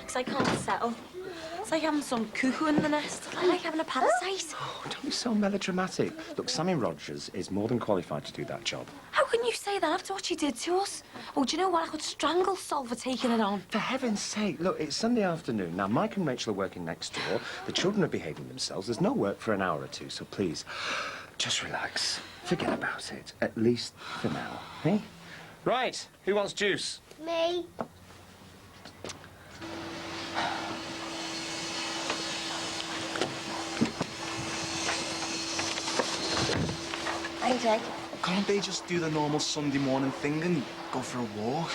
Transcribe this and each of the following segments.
relax. I can't settle. It's like having some cuckoo in the nest. I like having a parasite. Oh, don't be so melodramatic. Look, Sammy Rogers is more than qualified to do that job. How can you say that after what she did to us? Oh, do you know what? I could strangle Sol for taking it on. For heaven's sake, look, it's Sunday afternoon. Now, Mike and Rachel are working next door. The children are behaving themselves. There's no work for an hour or two, so please, just relax. Forget about it, at least for now, eh? Right, who wants juice? Me. Thanks, Egg. Can't they just do the normal Sunday morning thing and go for a walk?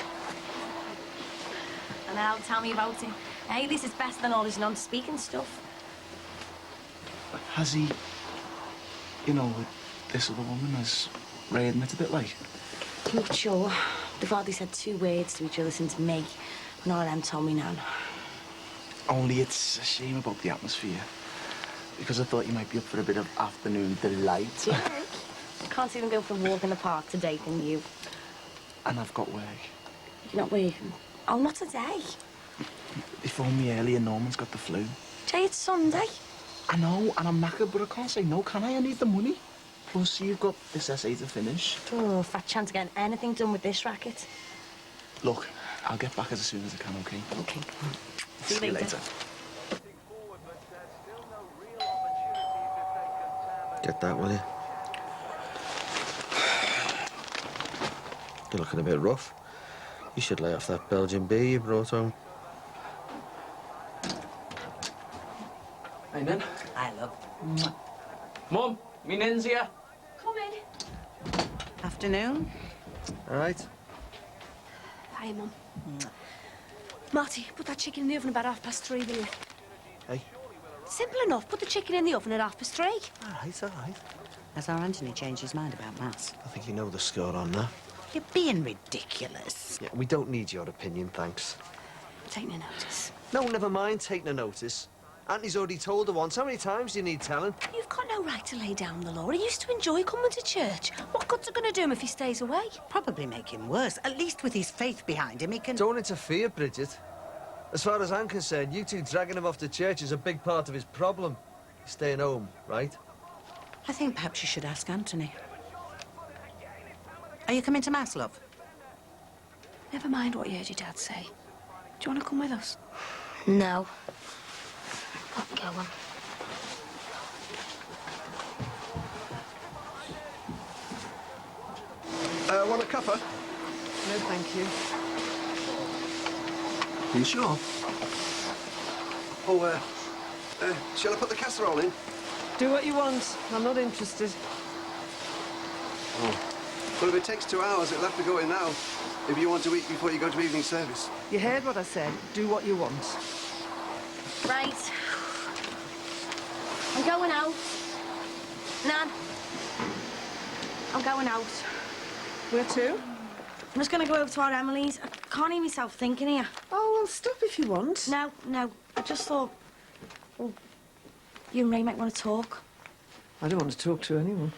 And now tell me about it. Hey, this is better than all this non-speaking stuff. Has he, you know, with this other woman, has Ray admitted it, like? I'm not sure. They've hardly said 2 words to each other since me. None of them told me none. Only it's a shame about the atmosphere. Because I thought you might be up for a bit of afternoon delight. Yeah. Can't even go for a walk in the park today, can you? And I've got work. You're not working? Oh, not today. They phoned me earlier, Norman's got the flu. Jay, it's Sunday. I know, and I'm knackered, but I can't say no, can I? I need the money. Plus, you've got this essay to finish. Oh, fat chance of getting anything done with this racket. Look, I'll get back as soon as I can, OK? OK. See you later. Get that, will you? You're looking a bit rough. You should lay off that Belgian beer you brought home. Hey, Nin. I love. Mum, me Nin's here. Come in. Afternoon. All right. Hi, Mum. Marty, put that chicken in the oven about 3:30, will you? Hey. Simple enough. Put the chicken in the oven at 3:30. All right, all right. Has our Anthony changed his mind about Mass? I think you know the score on that. You're being ridiculous. Yeah, we don't need your opinion, thanks. Take no notice. No, never mind taking a notice. Auntie's already told her once. How many times do you need telling? You've got no right to lay down the law. He used to enjoy coming to church. What good's it going to do him if he stays away? Probably make him worse. At least with his faith behind him, he can... Don't interfere, Bridget. As far as I'm concerned, you two dragging him off to church is a big part of his problem. He's staying home, right? I think perhaps you should ask Anthony. Are you coming to Mass, love? Never mind what you heard your dad say. Do you want to come with us? No. Not going. Want a cuppa? No, thank you. Are you sure? Oh, shall I put the casserole in? Do what you want. I'm not interested. Oh. Well, if it takes 2 hours, it'll have to go in now. If you want to eat before you go to evening service. You heard what I said. Do what you want. Right. I'm going out. Nan. I'm going out. Where to? I'm just going to go over to our Emily's. I can't hear myself thinking here. Oh, well, stop if you want. No, no. I just thought... Well, you and Ray might want to talk. I don't want to talk to anyone.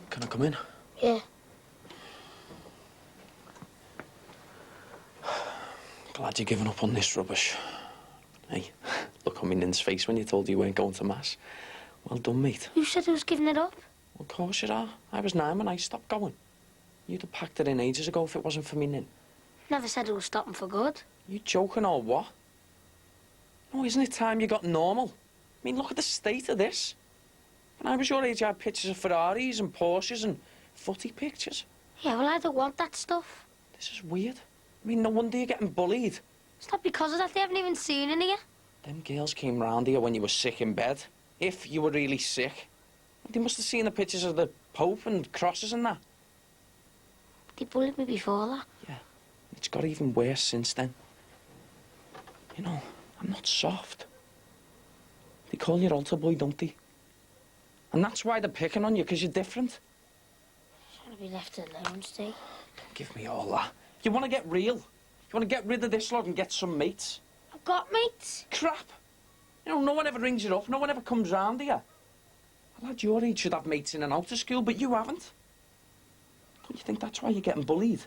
Can I come in? Yeah. Glad you're giving up on this rubbish. Hey, look on me Nin's face when you told you weren't going to Mass. Well done, mate. You said I was giving it up. Of course you are. I was 9 when I stopped going. You'd have packed it in ages ago if it wasn't for me, Nin. Never said it was stopping for good. You joking or what? No, isn't it time you got normal? I mean, look at the state of this. When I was your age, I had pictures of Ferraris and Porsches and footy pictures. Yeah, well, I don't want that stuff. This is weird. I mean, no wonder you're getting bullied. It's not because of that. They haven't even seen any yet. Them girls came round here when you were sick in bed. If you were really sick. They must have seen the pictures of the Pope and crosses and that. They bullied me before that. Yeah. It's got even worse since then. You know, I'm not soft. They call you altar boy, don't they? And that's why they're picking on you, because you're different. I want to be left alone, Steve. Don't give me all that. You want to get real. You want to get rid of this lot and get some mates. I've got mates. Crap. You know, no one ever rings you up, no one ever comes round here. A lad your age should have mates in and out of school, but you haven't. Don't you think that's why you're getting bullied?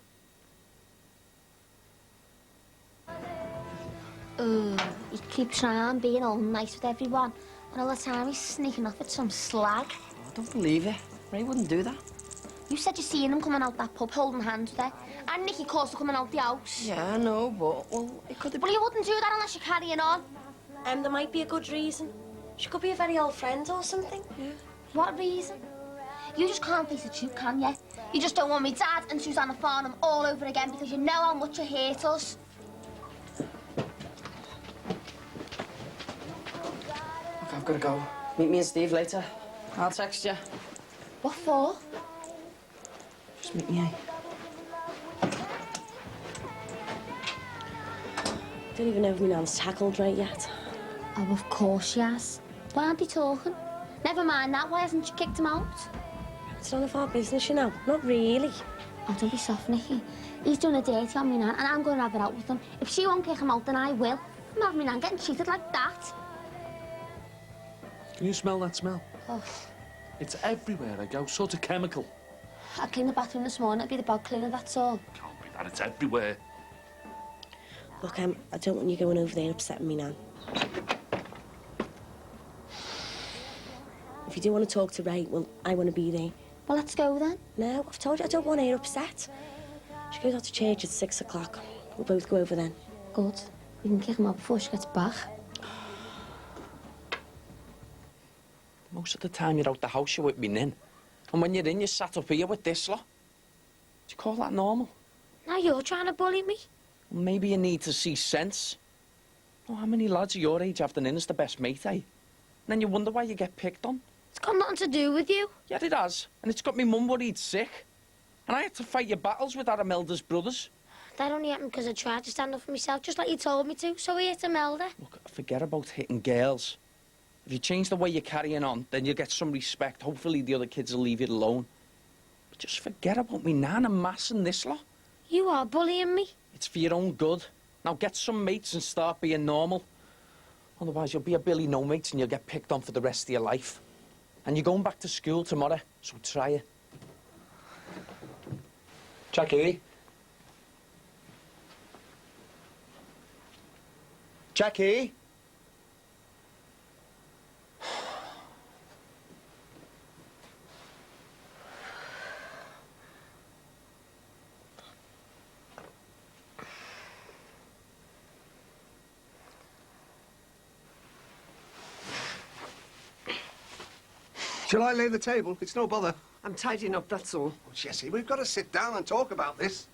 He keeps trying being all nice with everyone, and all the time he's sneaking off with some slag. I don't believe it. Ray wouldn't do that. You said you seen him coming out that pub holding hands with her, and Nicky calls her coming out the house. Yeah, I know, but, well, it could have Well, you wouldn't do that unless you're carrying on. There might be a good reason. She could be a very old friend or something. Yeah. What reason? You just can't face the truth, can you? You just don't want me dad and Susanna Farnham all over again because you know how much you hate us. Look, I've got to go. Meet me and Steve later. I'll text you. What for? Just meet me, Don't even know if my nan's tackled right yet. Oh, of course she has. Why aren't they talking? Never mind that, why hasn't she kicked him out? It's none of our business, you know. Not really. Oh, don't be soft, Nicky. He's doing a dirty on me nan, and I'm going to have it out with him. If she won't kick him out, then I will. I'm having me nan getting cheated like that. Can you smell that smell? Oh, It's everywhere I go, sort of chemical. I cleaned the bathroom this morning. It'd be the bog cleaner, that's all. Can't be that, it's everywhere. Look, I don't want you going over there and upsetting me, Nan. If you do want to talk to Ray, well, I want to be there. Well, let's go then. No, I've told you I don't want her upset. She goes out to church at 6 o'clock. We'll both go over then. Good. We can kick him out before she gets back. Most of the time you're out the house, you're with me, Nin. And when you're in, you're sat up here with this lot. Do you call that normal? Now you're trying to bully me. Well, maybe you need to see sense. Oh, how many lads of your age have the Nin as the best mate, eh? And then you wonder why you get picked on. It's got nothing to do with you. Yeah, it has. And it's got me mum worried sick. And I had to fight your battles with Aramelda's brothers. That only happened because I tried to stand up for myself, just like you told me to. So we hit Imelda. Look, forget about hitting girls. If you change the way you're carrying on, then you'll get some respect. Hopefully the other kids will leave you alone. But just forget about me nan and Mass and this lot. You are bullying me. It's for your own good. Now get some mates and start being normal. Otherwise you'll be a Billy no mates and you'll get picked on for the rest of your life. And you're going back to school tomorrow, so try it. Jackie? Jackie? Shall I lay the table? It's no bother. I'm tidying up, that's all. Oh, Jessie, we've got to sit down and talk about this.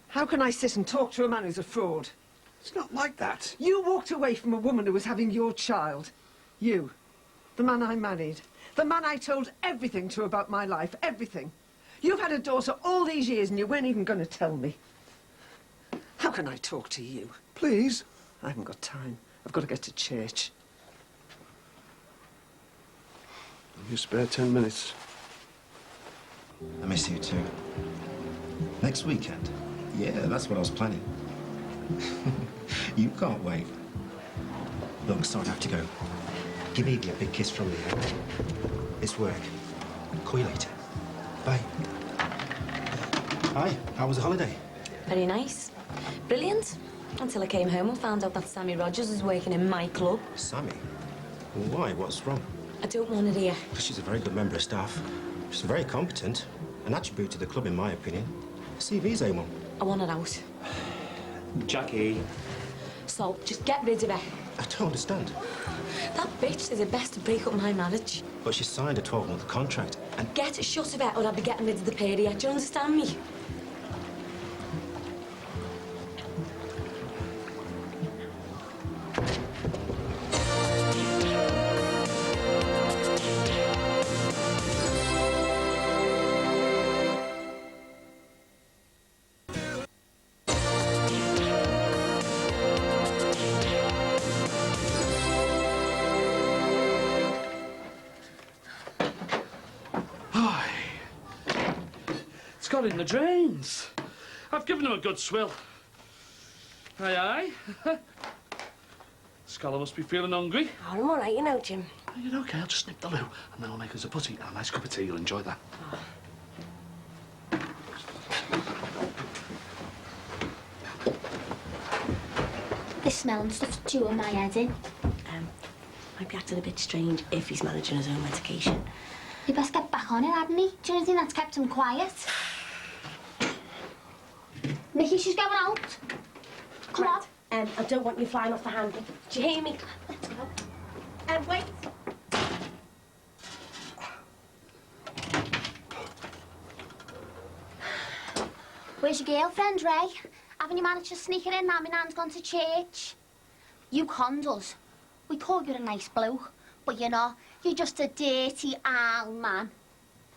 How can I sit and talk to a man who's a fraud? It's not like that. You walked away from a woman who was having your child. You. The man I married. The man I told everything to about my life. Everything. You've had a daughter all these years and you weren't even going to tell me. How can I talk to you? Please. I haven't got time. I've got to get to church. You spare 10 minutes. I miss you too. Next weekend? Yeah, that's what I was planning. You can't wait. Look, sorry, I have to go. Give Evie a big kiss from me. It's work. Call you later. Bye. Hi, how was the holiday? Very nice. Brilliant. Until I came home and found out that Sammy Rogers was working in my club. Sammy? Why? What's wrong? I don't want it here. She's a very good member of staff. She's very competent. An attribute to the club, in my opinion. CV's A1. I want it out. Jackie. So, just get rid of her. I don't understand. That bitch says it best to break up my marriage. But she signed a 12-month contract and... Get shut of it or I'll be getting rid of the period. Do you understand me? Got in the drains. I've given him a good swill. Aye, aye. Scholar must be feeling hungry. Oh, I'm all right, you know, Jim. Oh, you're okay, I'll just snip the loo, and then I'll make us a putty and a nice cup of tea. You'll enjoy that. Oh. This smell and stuff's doing my head in. Might be acting a bit strange if he's managing his own medication. He best get back on it, hadn't he? Do you think that's kept him quiet? Nicky, she's going out. Come on. I don't want you flying off the handle. Do you hear me? Let's go. Wait. Where's your girlfriend, Ray? Haven't you managed to sneak her in now my nan's gone to church? You conned us. We thought you were a nice bloke, but you're not. You're just a dirty old man.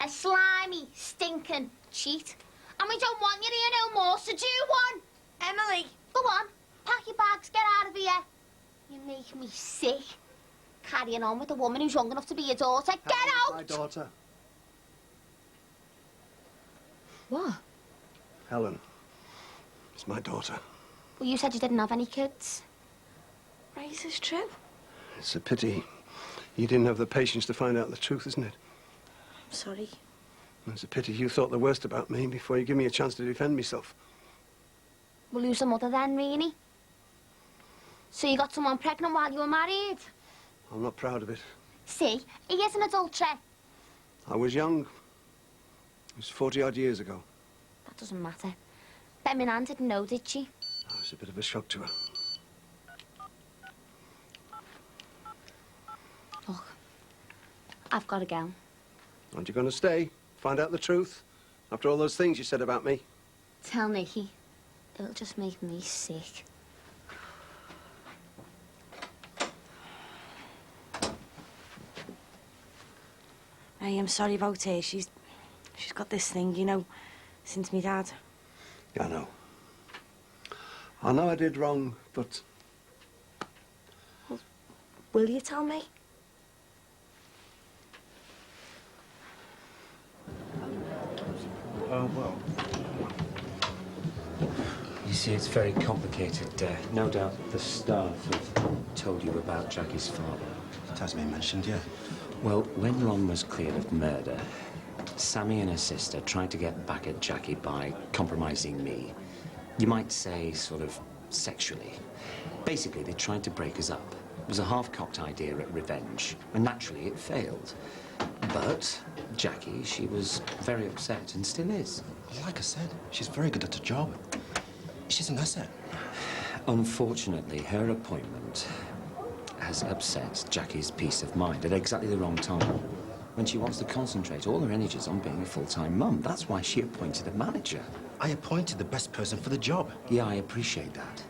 A slimy, stinking cheat. And we don't want you here no more, so do one. Emily. Go on, pack your bags, get out of here. You make me sick. Carrying on with a woman who's young enough to be your daughter. Get out! My daughter. What? Helen. It's my daughter. Well, you said you didn't have any kids. Ray, is this true? It's a pity you didn't have the patience to find out the truth, isn't it? I'm sorry. It's a pity you thought the worst about me before you give me a chance to defend myself. Well, who's the mother then, really? So you got someone pregnant while you were married? I'm not proud of it. See, he is an adulterer. I was young. It was 40-odd years ago. That doesn't matter. Bet my nan didn't know, did she? That was a bit of a shock to her. Look, I've got to go. Aren't you going to stay? Find out the truth? After all those things you said about me? Tell Nicky. It'll just make me sick. Ray, I'm sorry about her. She's got this thing, you know, since me dad. Yeah, I know. I know I did wrong, but... Well, will you tell me? Oh, well. You see, it's very complicated. No doubt the staff have told you about Jackie's father. It has been mentioned, yeah. Well, when Ron was cleared of murder, Sammy and her sister tried to get back at Jackie by compromising me. You might say, sort of, sexually. Basically, they tried to break us up. It was a half-cocked idea at revenge, and naturally it failed. But Jackie, she was very upset and still is. Like I said, she's very good at her job. She's an asset. Unfortunately, her appointment has upset Jackie's peace of mind at exactly the wrong time, when she wants to concentrate all her energies on being a full-time mum. That's why she appointed a manager. I appointed the best person for the job. Yeah, I appreciate that.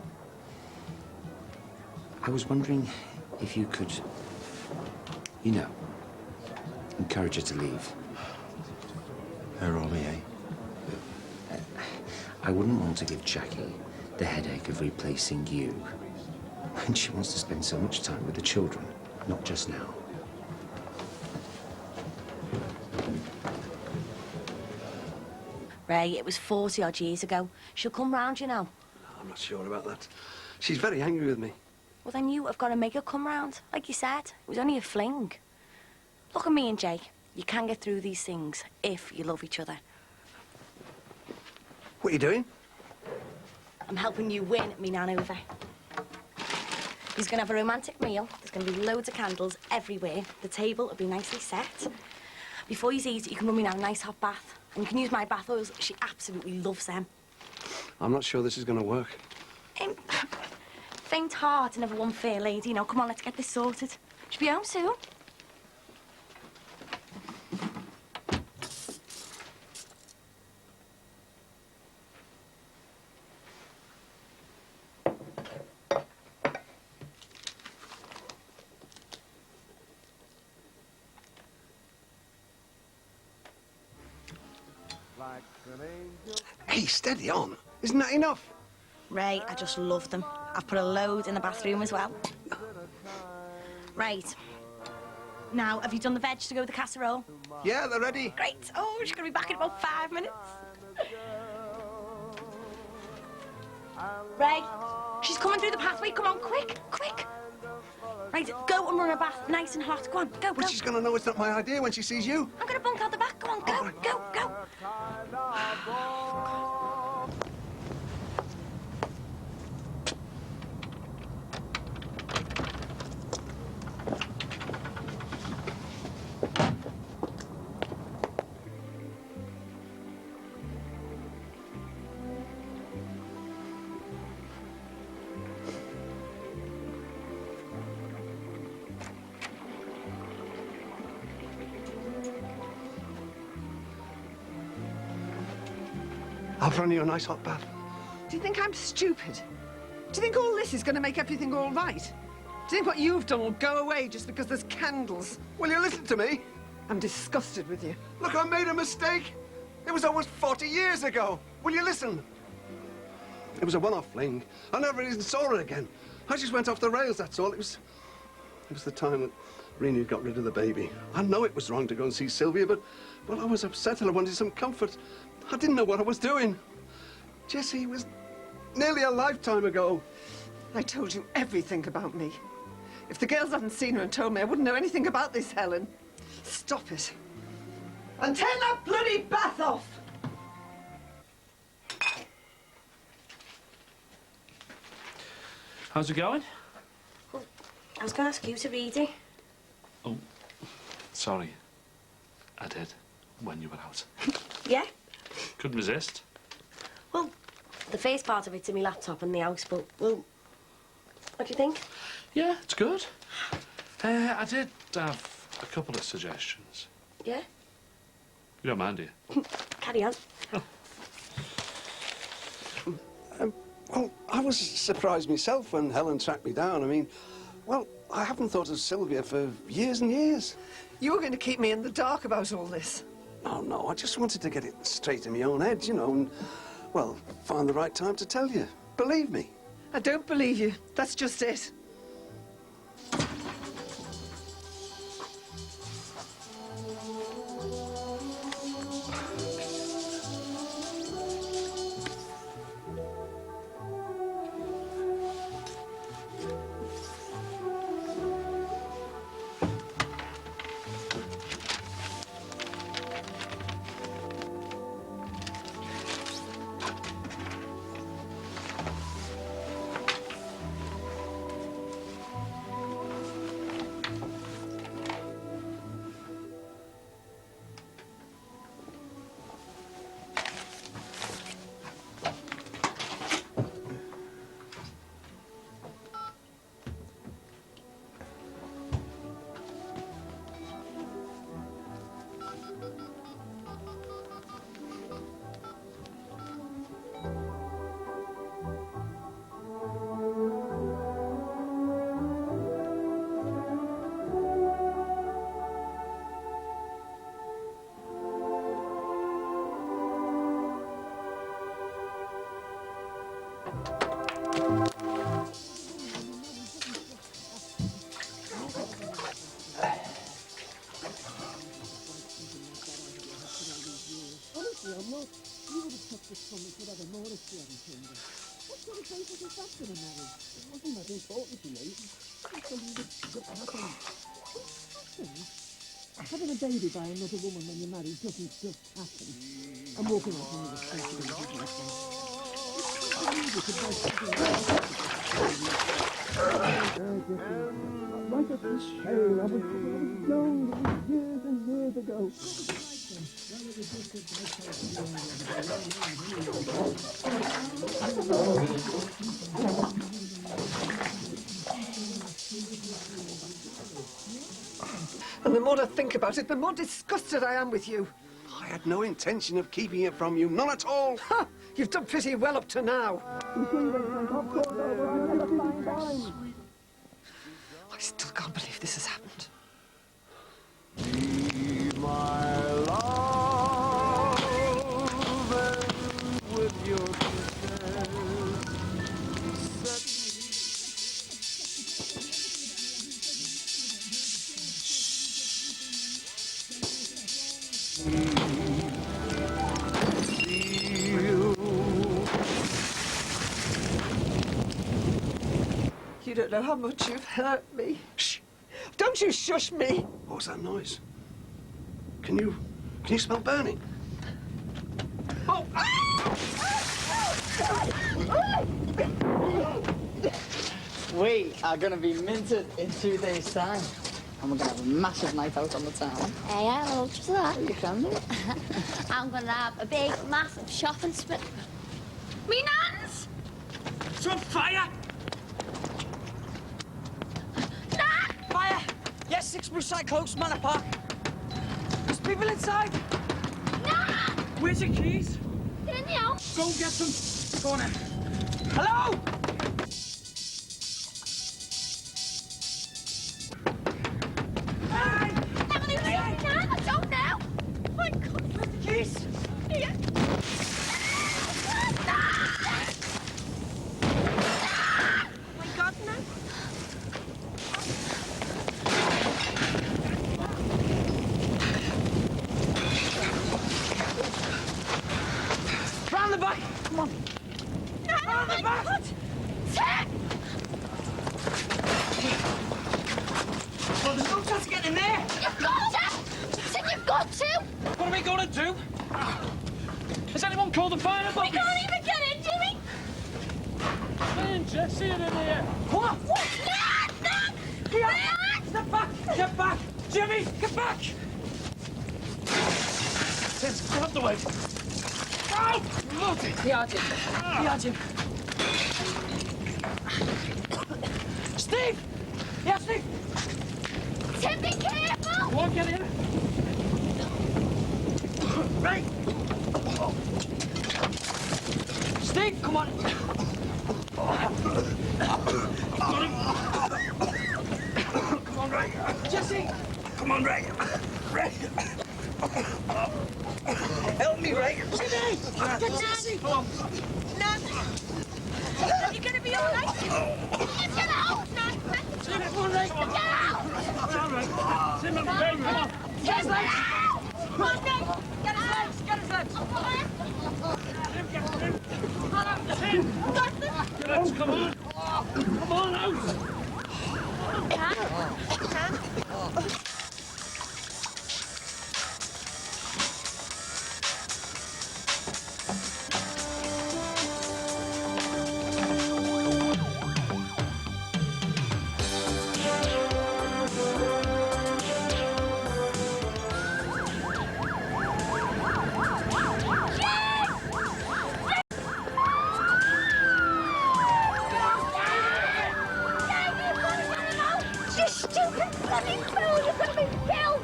I was wondering if you could, you know, encourage her to leave. Her or me, eh? I wouldn't want to give Jackie the headache of replacing you. And she wants to spend so much time with the children, not just now. Ray, it was 40-odd years ago. She'll come round, you know. I'm not sure about that. She's very angry with me. Well, then you have got to make her come round. Like you said, it was only a fling. Look at me and Jay. You can get through these things if you love each other. What are you doing? I'm helping you win me nan over. He's going to have a romantic meal. There's going to be loads of candles everywhere. The table will be nicely set. Before you eat, you can run me nan a nice hot bath. And you can use my bath oils. She absolutely loves them. I'm not sure this is going to work. Faint heart, never one fair lady. Now, come on, let's get this sorted. She'll be home soon. Hey, steady on. Isn't that enough? Ray, I just love them. I've put a load in the bathroom as well. Right. Now, have you done the veg to go with the casserole? Yeah, they're ready. Great. Oh, she's going to be back in about 5 minutes. Ray, she's coming through the pathway. Come on, quick, quick. Right, go and run a bath, nice and hot. Go on, go, But go. she's going to know it's not my idea when she sees you. I'm gonna bunk out the back. Go on, go, go, go. I'll run you a nice hot bath. Do you think I'm stupid? Do you think all this is going to make everything all right? Do you think what you've done will go away just because there's candles? Will you listen to me? I'm disgusted with you. Look, I made a mistake. It was almost 40 years ago. Will you listen? It was a one-off fling. I never even saw her again. I just went off the rails, that's all. It was the time that Rena got rid of the baby. I know it was wrong to go and see Sylvia, but, well, I was upset and I wanted some comfort. I didn't know what I was doing. Jessie, it was nearly a lifetime ago. I told you everything about me. If the girls hadn't seen her and told me, I wouldn't know anything about this, Helen. Stop it. And turn that bloody bath off! How's it going? Well, I was gonna ask you to read it. Oh, sorry. I did, when you were out. Yeah? Couldn't resist. Well, the first part of it's in my laptop in the house, but, well, what do you think? Yeah, it's good. I did have a couple of suggestions. Yeah? You don't mind, do you? Carry on. Well, I was surprised myself when Helen tracked me down. I mean, well, I haven't thought of Sylvia for years and years. You were going to keep me in the dark about all this. No, I just wanted to get it straight in my own head, you know, and, well, find the right time to tell you. Believe me. I don't believe you. That's just it. Having a baby by another woman when you're married doesn't just happen. I'm walking out on the responsibility like right up the shame, I was young, it was years and years ago. And the more I think about it, the more disgusted I am with you. I had no intention of keeping it from you, none at all. Ha! You've done pretty well up to now. I still can't believe this has happened. Be my love, and with your kisses, You don't know how much you've hurt me. Shh! Don't you shush me! What was that noise? Can you smell burning? Oh! We are going to be minted in 2 days' time. And we're going to have a massive night out on the town. Hey, I love that. You can do. I'm going to have a big, massive shopping spree. Me nans! It's on fire! Fire! Yes, 6 brookside close, Manor Park. There's people inside. Where's your keys? Didn't you? Go and get them. Go on in. Hello? I don't know. My God. Where's the keys? Here. My God, no. Round the back. Come on. Round the back. Well, there's no chance of getting in there. You've got to. Said you've got to. What are we going to do? Has anyone called the fire We department? can't even get in, Jimmy. Man, Jesse, in here. What? What? No! Here! Step back! Get back! Jimmy, get back! Tim, get up the way. Ow! Yeah, Jim. Yeah, Jim. Steve! Yeah, Steve! Tim, be careful! Go on, get in. Right. Steve, come on. Got him. Come on, Ray. Jesse. Come on, Ray. Ray. Help me, Ray. Jimmy. Get Jesse. Come on. Nan. Are you going to be all right? Get out, Nan. Jimmy, come on, Ray. Get out! Come on, Ray. Jimmy, come on. Get his legs. Come on, Nan. Get his legs. Get his legs. Come on. Let's come on. Come on out. You stupid bloody fool! You're going to be killed!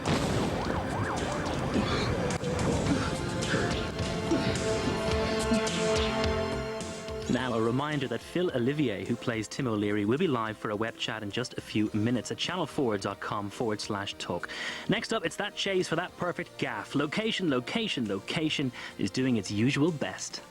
Now, a reminder that Phil Olivier, who plays Tim O'Leary, will be live for a web chat in just a few minutes at channel4.com/talk. Next up, it's that chase for that perfect gaff. Location, location, location is doing its usual best.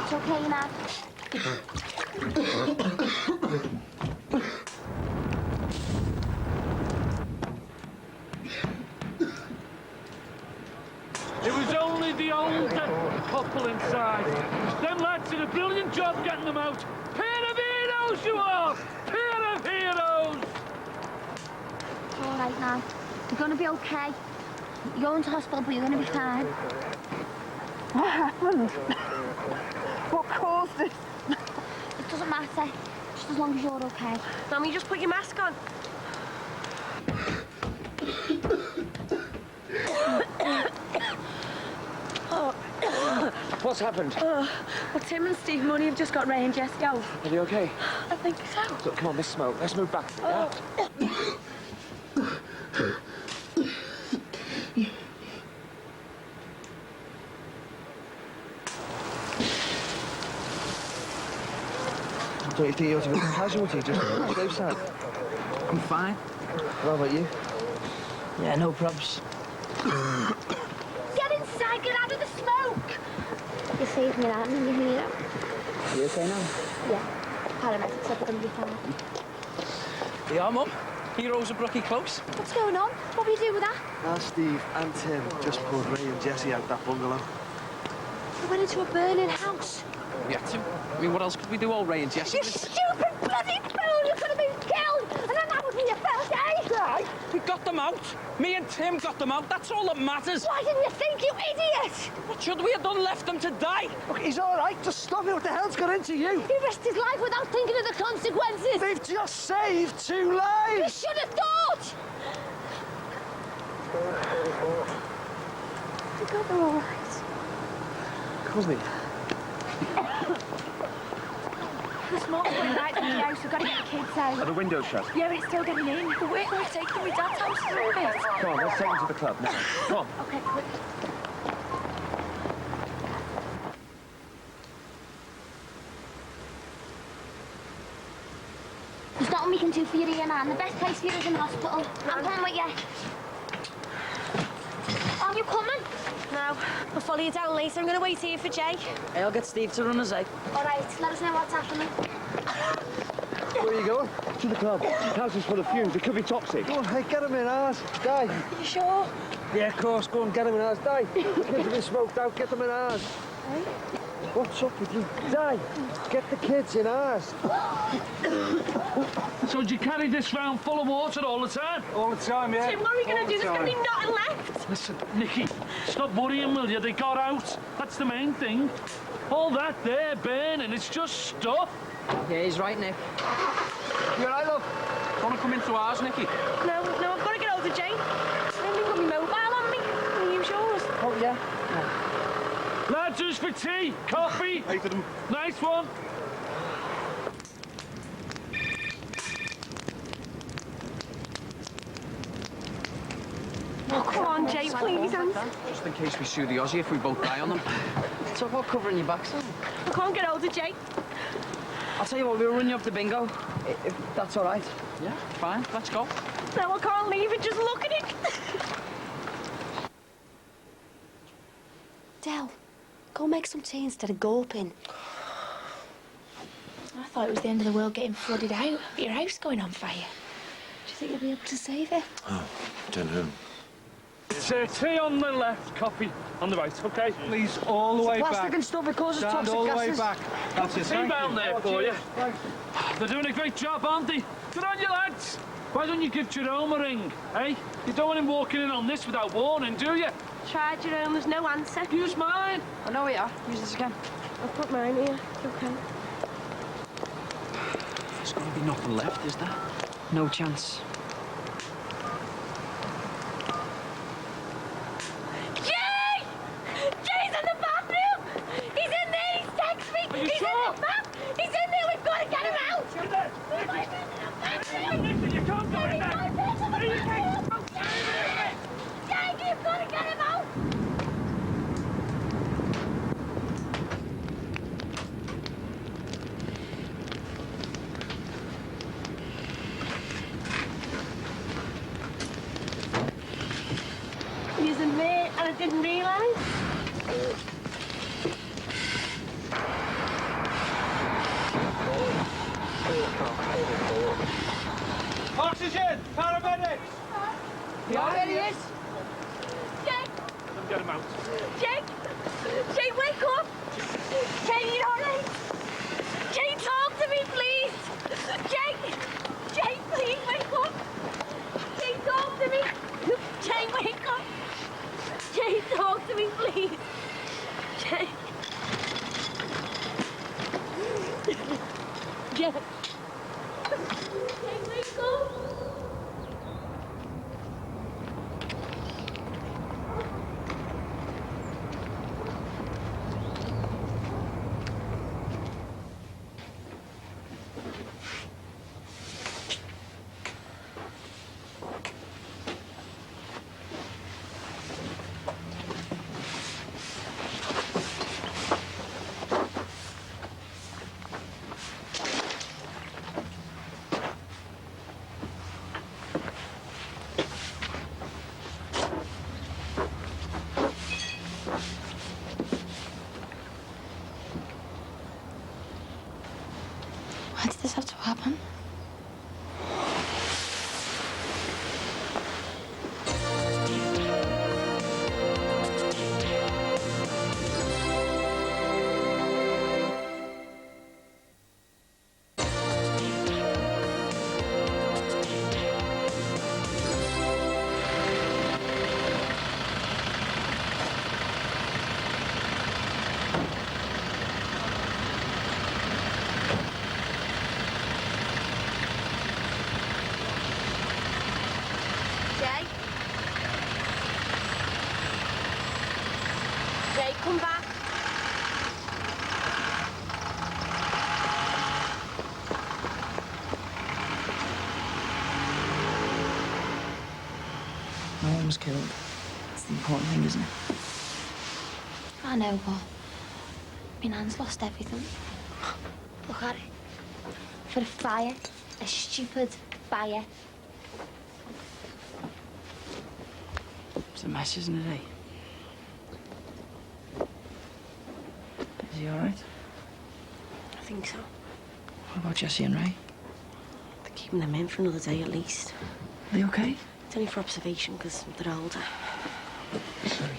It's okay, Nan. It was only the older couple inside. Them lads did a brilliant job getting them out. Pair of heroes, you are! Pair of heroes! It's all right, Nan. You're going to be okay. You're going to hospital, but you're going to be fine. What happened? What caused it? It doesn't matter. Just as long as you're okay. Mummy, just put your mask on. What's happened? Well, Tim and Steve Money have just got Ray and Jessie out. Are they okay? I think so. Look, come on, let's smoke. Let's move back. Yeah? Don't you think you ought to be casualty just on the safe side? I'm fine. What about you? Yeah, no probs. Get inside, get out of the smoke! You saved me that, and you hear it? You okay now? Yeah. Paramedics said they're going to be fine. Yeah, Mum. Heroes of Brookie close. What's going on? What will you do with that? Now Steve and Tim just pulled Ray and Jessie out that bungalow. They went into a burning house. Yeah, Tim. I mean, what else could we do, all Ray and Jessie? You stupid bloody fool! You could have been killed! And then that would be your first day! Right. We got them out. Me and Tim got them out. That's all that matters. Why didn't you think, you idiot? What should we have done? Left them to die? Look, he's all right. Just stop it. What the hell's got into you? He risked his life without thinking of the consequences. They've just saved 2 lives! You should have thought! I think they're all right. Cousin. The smoke's going right through the house. We've got to get the kids out. Are the windows shut? Yeah, but it's still getting in. But where can we take them? My dad's house is all this. Come on, let's take them to the club now. Come on. Okay, quick. There's nothing we can do for you here, man. The best place for you is in the hospital. I'm coming with you. Are you coming? No. I'll follow you down later. I'm going to wait here for Jay. Hey, I'll get Steve to run us out. All right, let us know what's happening. Where are you going? To the club. The house is full of fumes. It could be toxic. Go on, hey, get him in ours. Die. You sure? Yeah, of course. Go on, get him in ours. Die. The kids have been smoked out. Get them in ours. Hey? What's up with you? Die. Get the kids in ours. So do you carry this round full of water all the time? All the time, yeah. Tim, what are we going to do? There's going to be nothing left. Listen, Nicky, stop worrying, will you? They got out. That's the main thing. All that there burning, it's just stuff. Yeah, he's right, Nick. You all right, love? Want to come into ours, Nicky? No, I've got to get over Jay. I haven't got my mobile on me. Can you use yours? Oh, yeah. Lads, who's for tea? Coffee? Hey for them. Nice one. Oh, come on, Jay, please answer. Just in case we sue the Aussie if we both die on them. It's all about covering your back, son. I can't get hold of Jay. I'll tell you what, we'll run you up the bingo. If that's all right. Yeah, fine. Let's go. No, I can't leave it. Just look at it. Del, go make some tea instead of gulping. I thought it was the end of the world getting flooded out. But your house going on fire. Do you think you'll be able to save it? Oh, don't know. It's tea on the left, coffee on the right, OK? Please, all the way Plastic back. and stuff, it causes toxic all the gases. way back. That's it. Tea down there for you. They're doing a great job, aren't they? Good on you, lads. Why don't you give Jerome a ring, eh? You don't want him walking in on this without warning, do you? Tried Jerome, there's no answer. Use mine. I know we are. Use this again. I'll put mine here. OK. There's going to be nothing left, is there? No chance. Jay! Jay's in the bathroom! He's in there! He's texted me! He's in the bath! He's in there! We've got to get him out! You can't go in there. Jay, you've got to get him out! He's in there, and I didn't realise. Oxygen! Paramedics! Yeah, there he is! Jay! Get him out. Jay! Jay, wake up! Jay, you all right? Jay, talk to me, please! Jay! Jay, please, wake up! Jay, talk to me! Jay, wake up! Jay, talk to me, please! Jay! Why did this have to happen? Jay? Jay, come back. No one was killed. That's the important thing, isn't it? I know, but my nan's lost everything. Look at it. For a fire. A stupid fire. It's a mess, isn't it, eh? Is he all right? I think so. What about Jessie and Ray? They're keeping them in for another day at least. Are they okay? It's only for observation because they're older. Sorry.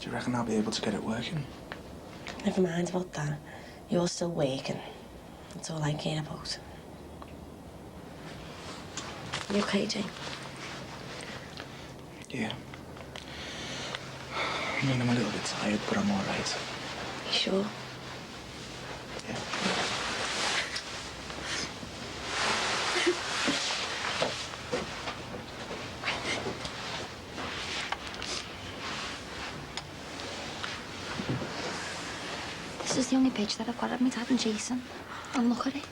Do you reckon I'll be able to get it working? Never mind about that. You're still working. That's all I care about. You okay, Jane? Yeah. I mean, I'm a little bit tired, but I'm all right. You sure? Yeah. This is the only picture that I've got of me dad and Jason. And look at it.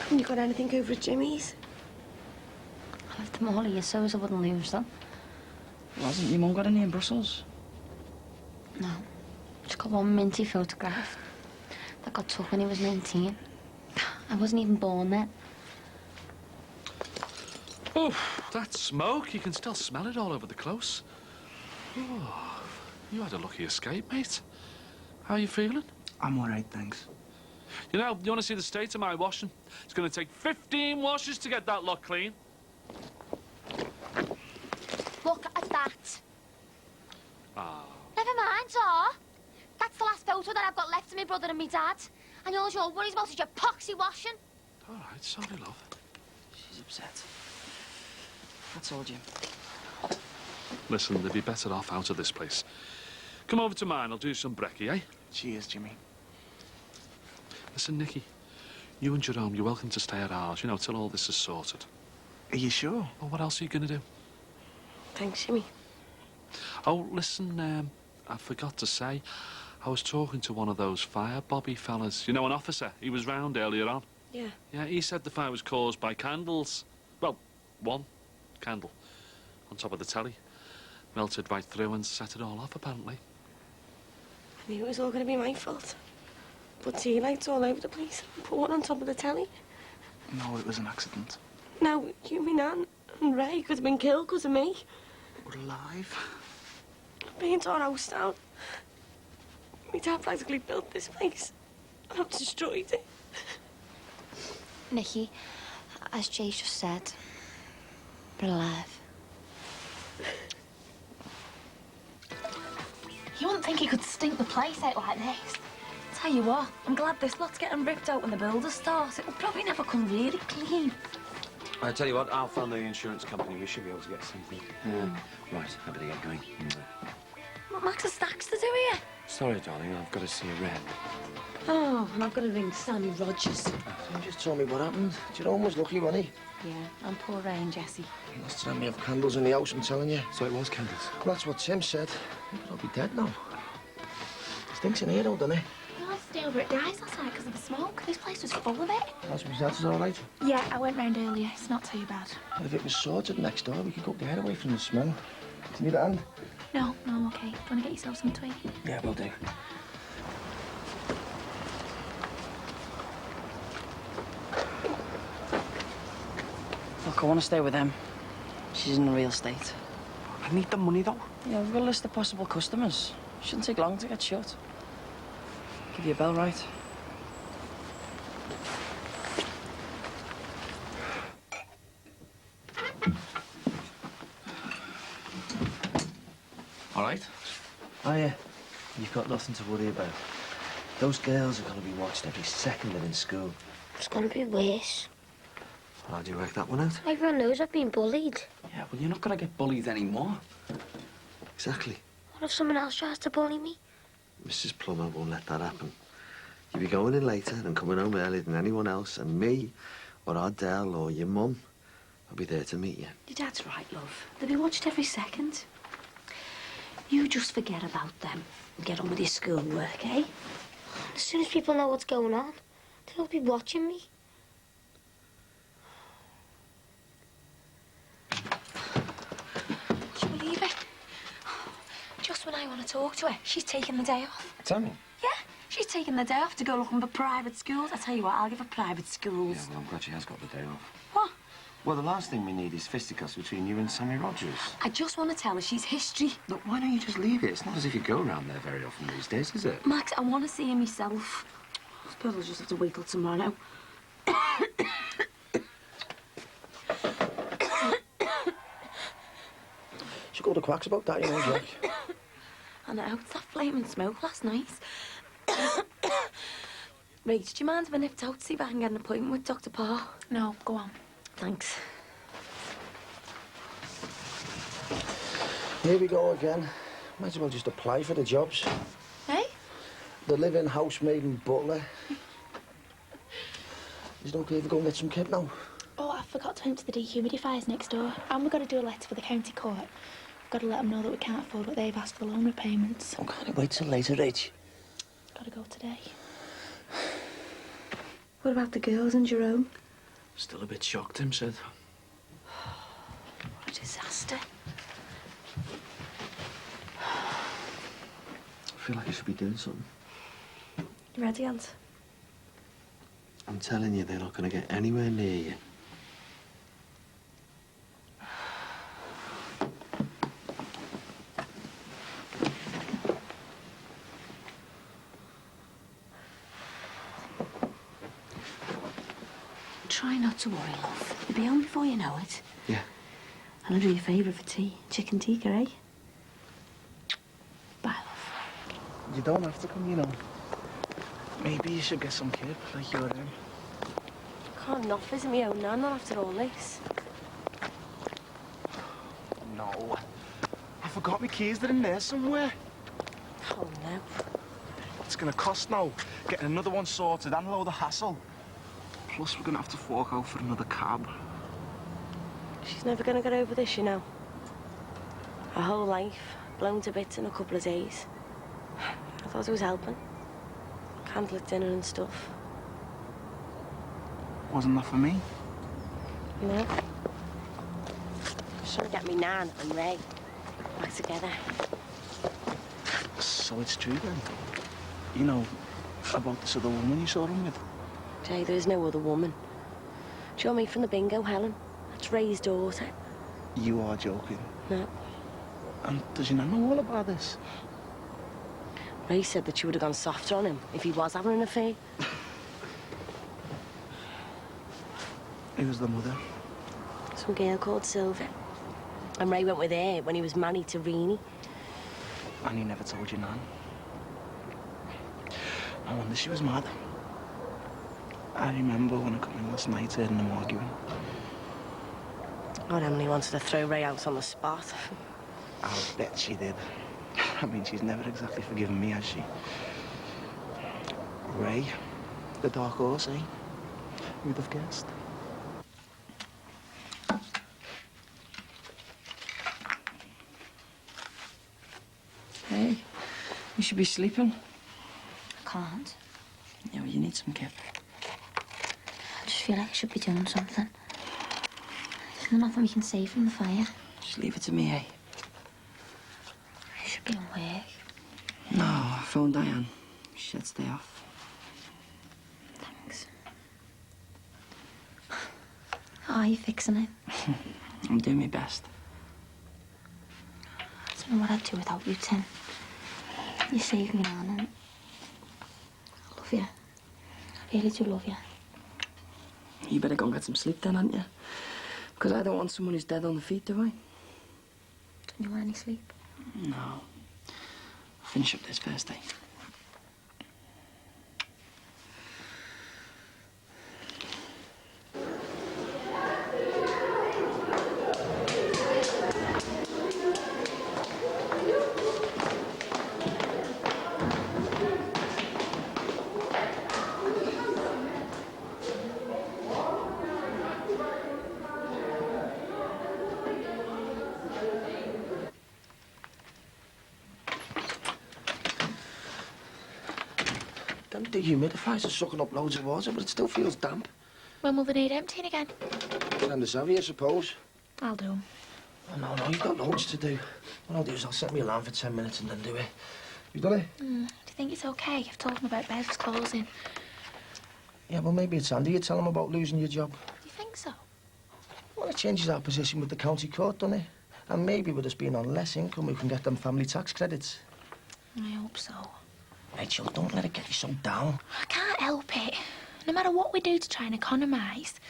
Haven't you got anything over at Jimmy's? I left them all here so as I wouldn't lose them. Hasn't your mum got any in Brussels? No. Just got one minty photograph that got took when he was 19. I wasn't even born then. Oh, that smoke. You can still smell it all over the close. Oh, you had a lucky escape, mate. How are you feeling? I'm all right, thanks. You know, you want to see the state of my washing? It's going to take 15 washes to get that lot clean. Look at that. Ah. Never mind, Zara. That's the last photo that I've got left of my brother and my dad. And all you're worried about is your poxy washing. All right, sorry, love. She's upset. That's all, Jim. Listen, they'd be better off out of this place. Come over to mine, I'll do some brekkie, eh? Cheers, Jimmy. Listen, Nicky, you and Jerome, you're welcome to stay at ours, you know, till all this is sorted. Are you sure? Well, what else are you going to do? Thanks, Jimmy. Oh, listen, I forgot to say, I was talking to one of those fire bobby fellas. You know, an officer. He was round earlier on. Yeah. Yeah, he said the fire was caused by candles. Well, one candle on top of the telly. Melted right through and set it all off, apparently. I knew it was all going to be my fault. Put tea lights all over the place. Put one on top of the telly. No, it was an accident. Now, you, me nan, and Ray could have been killed because of me. We're alive. Paint our house down. My dad practically built this place. And I've destroyed it. Nicky, as Jay's just said, we're alive. You wouldn't think he could stink the place out like this. Tell you what, I'm glad this lot's getting ripped out when the builders start. It will probably never come really clean. I tell you what, I'll phone the insurance company. We should be able to get something. Right, I better get going. Max has stacks to do here. Sorry, darling, I've got to see a rep. Oh, and I've got to ring Sammy Rogers. You just told me what happened. Jerome was lucky, wasn't he? Yeah, and poor Ray and Jessie. Last time we have candles in the house, I'm telling you. So it was candles? Well, that's what Tim said. I'll be dead now. Stinks in here, though, doesn't it? You had to stay over at Di's last night because of the smoke. This place was full of it. That's my dad's all right. Yeah, I went round earlier. It's not too bad. Well, if it was sorted next door, we could go get away from the smell. Do you need a hand? No, I'm okay. Do you want to get yourself some to eat? Yeah, we'll do. Look, I want to stay with them. She's in a real state. I need the money, though. Yeah, we've got a list of possible customers. Shouldn't take long to get shut. Give you a bell, right? All right? Oh, yeah. You've got nothing to worry about. Those girls are going to be watched every second they're in school. It's going to be worse. How do you work that one out? Everyone knows I've been bullied. Yeah, well, you're not going to get bullied anymore. Exactly. What if someone else tries to bully me? Mrs. Plummer won't let that happen. You'll be going in later and coming home earlier than anyone else, and me, or Ardell, or your mum, will be there to meet you. Your dad's right, love. They'll be watched every second. You just forget about them and get on with your schoolwork, eh? As soon as people know what's going on, they'll be watching me. Do you believe it? Just when I want to talk to her, she's taking the day off. Tell me. Yeah, she's taking the day off to go looking for private schools. I tell you what, I'll give her private schools. Yeah, well, I'm glad she has got the day off. What? Well, the last thing we need is fisticuffs between you and Sammy Rogers. I just want to tell her she's history. Look, why don't you just leave it? It's not as if you go around there very often these days, is it? Max, I want to see her myself. I suppose I'll just have to wait till tomorrow now. Should go to quacks about that, you know, Jack. I know, it's that flaming smoke last night. Rach, do you mind if I nipped out to see if I can get an appointment with Dr. Parr? No, go on. Thanks. Here we go again. Might as well just apply for the jobs. Hey? The living housemaid and butler. Is it okay if we go and get some kit now? Oh, I forgot to empty the dehumidifiers next door. And we've got to do a letter for the county court. We've got to let them know that we can't afford what they've asked for loan repayments. Oh, can't I wait till later, Rach? Got to go today. What about the girls and Jerome? Still a bit shocked, Tim said. What a disaster. I feel like I should be doing something. You ready, Aunt? I'm telling you, they're not going to get anywhere near you. Try not to worry, love. You'll be home before you know it. Yeah. And I'll do you a favour for tea. Chicken tikka, eh? Bye, love. You don't have to come, you know. Maybe you should get some kit, like your own. Can't not visit me own nan, not after all this. No. I forgot my keys. They're in there somewhere. Oh, no. It's going to cost now. Getting another one sorted and a load of hassle. Plus, we're going to have to fork out for another cab. She's never going to get over this, you know. Her whole life, blown to bits in a couple of days. I thought it was helping. Candlelit dinner and stuff. Wasn't that for me? No. Just trying to get me Nan and Ray back together. So it's true, then? You know, about this other woman you saw him with? Jay, there is no other woman. Do you know me from the bingo, Helen? That's Ray's daughter. You are joking. No. And does your nan know all about this? Ray said that she would have gone softer on him if he was having an affair. Who's the mother? Some girl called Sylvia. And Ray went with her when he was married to Reenie. And you never told your nan. I wonder she was mad. I remember when I come in last night hearing them arguing. Oh, Emily wanted to throw Ray out on the spot. I'll bet she did. I mean, she's never exactly forgiven me, has she? Ray, the dark horse, eh? Who'd have guessed? Hey, you should be sleeping. I can't. Yeah, well, you need some kip. I just feel like I should be doing something. There's nothing we can save from the fire. Just leave it to me, eh? I should be on work. No, I phoned Diane. She said stay off. Thanks. How are you fixing it? I'm doing my best. I don't know what I'd do without you, Tim. You saved me, man, and I love you. I really do love you. You better go and get some sleep then, hadn't you? Because I don't want someone who's dead on the feet, do I? Don't you want any sleep? No. I'll finish up this first day. Them dehumidifiers are sucking up loads of water, but it still feels damp. When will they need emptying again? Time to savvy, I suppose. I'll do 'em. Oh, no, you've got loads to do. What I'll do is I'll set my alarm for 10 minutes and then do it. You done it? Do you think it's okay? I've told them about Bev's closing. Yeah, well, maybe it's handy you tell them about losing your job. Do you think so? Well, it changes our position with the county court, doesn't it? And maybe with us being on less income, we can get them family tax credits. I hope so. Rachel, don't let it get you so down. I can't help it. No matter what we do to try and economise,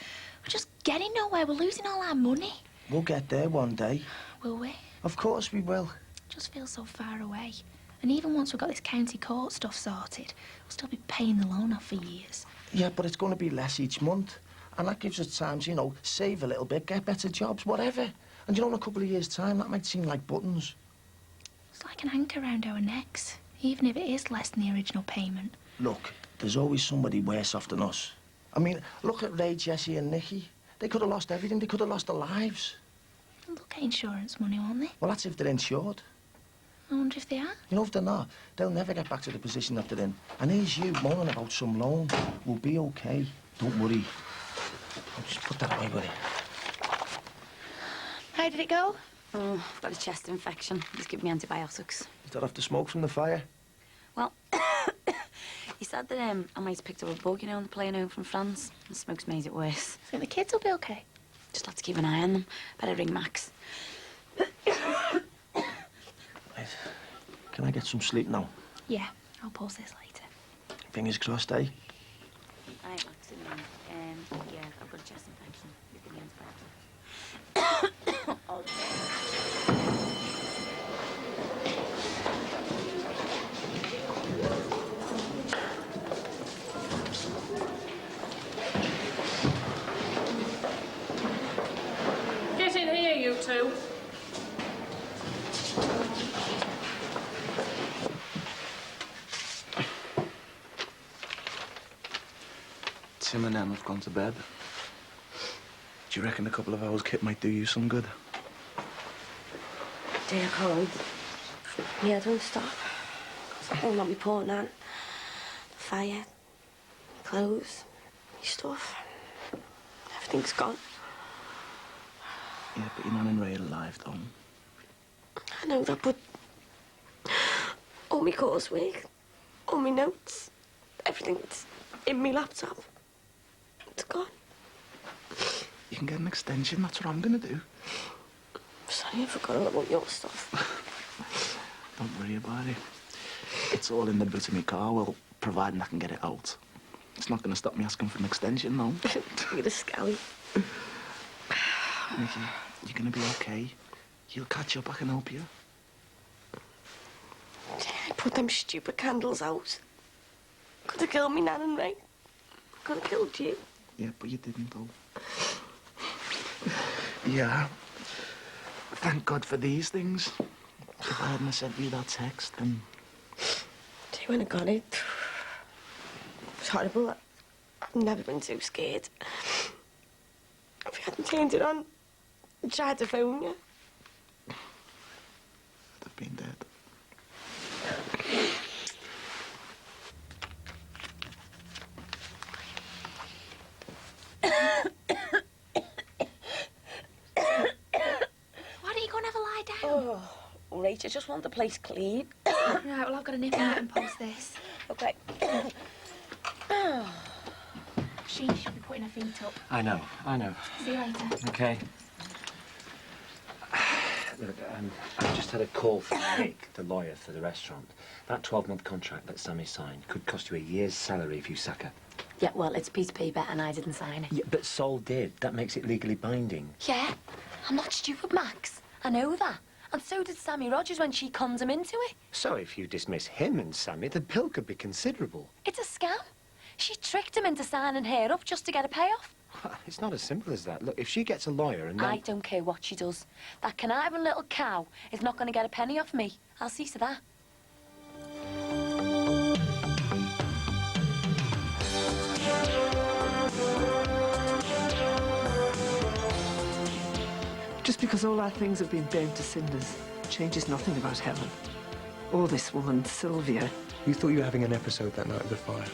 we're just getting nowhere. We're losing all our money. We'll get there one day. Will we? Of course we will. Just feels so far away. And even once we've got this county court stuff sorted, we'll still be paying the loan off for years. Yeah, but it's going to be less each month. And that gives us time to, you know, save a little bit, get better jobs, whatever. And you know, in a couple of years' time, that might seem like buttons. It's like an anchor around our necks, even if it is less than the original payment. Look, there's always somebody worse off than us. I mean, look at Ray, Jessie and Nikki. They could have lost everything. They could have lost their lives. They'll get insurance money, won't they? Well, that's if they're insured. I wonder if they are. You know, if they're not, they'll never get back to the position that they're in. And here's you moaning about some loan. We'll be okay. Don't worry. I'll just put that away with you. How did it go? Oh, I've got a chest infection. Just give me antibiotics. Is that off the smoke from the fire? Well, he said that I might have picked up a bug, you know, on the plane home from France. The smoke's made it worse. Think the kids will be okay? Just have to keep an eye on them. Better ring Max. Right. Can I get some sleep now? Yeah, I'll pause this later. Fingers crossed, eh? Aye, Max, yeah, I've got a chest infection. Just give me antibiotics. Get in here, you two. Tim and Em have gone to bed. Do you reckon a couple of hours kit might do you some good? Dear Colin. Yeah, don't stop. I'll not be pouring on. The fire, clothes, your stuff. Everything's gone. Yeah, but your nan and Ray are alive, though. I know that, but all my coursework, all my notes, everything's in my laptop. It's gone. You can get an extension, that's what I'm gonna do. Sorry, I forgot all about your stuff. Don't worry about it. It's all in the boot of my car, well, providing I can get it out. It's not gonna stop me asking for an extension, no. You're a scally. Nikki, you're gonna be okay. You'll catch up, I can help you. put them stupid candles out. Could have killed me, Nan and Ray. Could have killed you. Yeah, but you didn't, though. Yeah. Thank God for these things. If I hadn't sent you that text, then... Do you want to got it? It's horrible. I've never been so scared. If you hadn't turned it on, I tried to phone you. I'd have been dead. Why don't you go and have a lie down? Oh, Rach, I just want the place clean. Right, well, I've got to nip out and post this. Okay. She should be putting her feet up. I know. See you later. Okay. Look, I've just had a call from Nick, the lawyer for the restaurant. That 12-month contract that Sammy signed could cost you a year's salary if you sack her. Yeah, well, it's a piece of paper and I didn't sign it. Yeah, but Sol did. That makes it legally binding. Yeah, I'm not stupid, Max. I know that. And so did Sammy Rogers when she conned him into it. So if you dismiss him and Sammy, the bill could be considerable. It's a scam. She tricked him into signing her up just to get a payoff. It's not as simple as that. Look, if she gets a lawyer and then... I don't care what she does. That conniving little cow is not going to get a penny off me. I'll see to that. Just because all our things have been burnt to cinders changes nothing about Helen. Or this woman, Sylvia. You thought you were having an episode that night at the fire.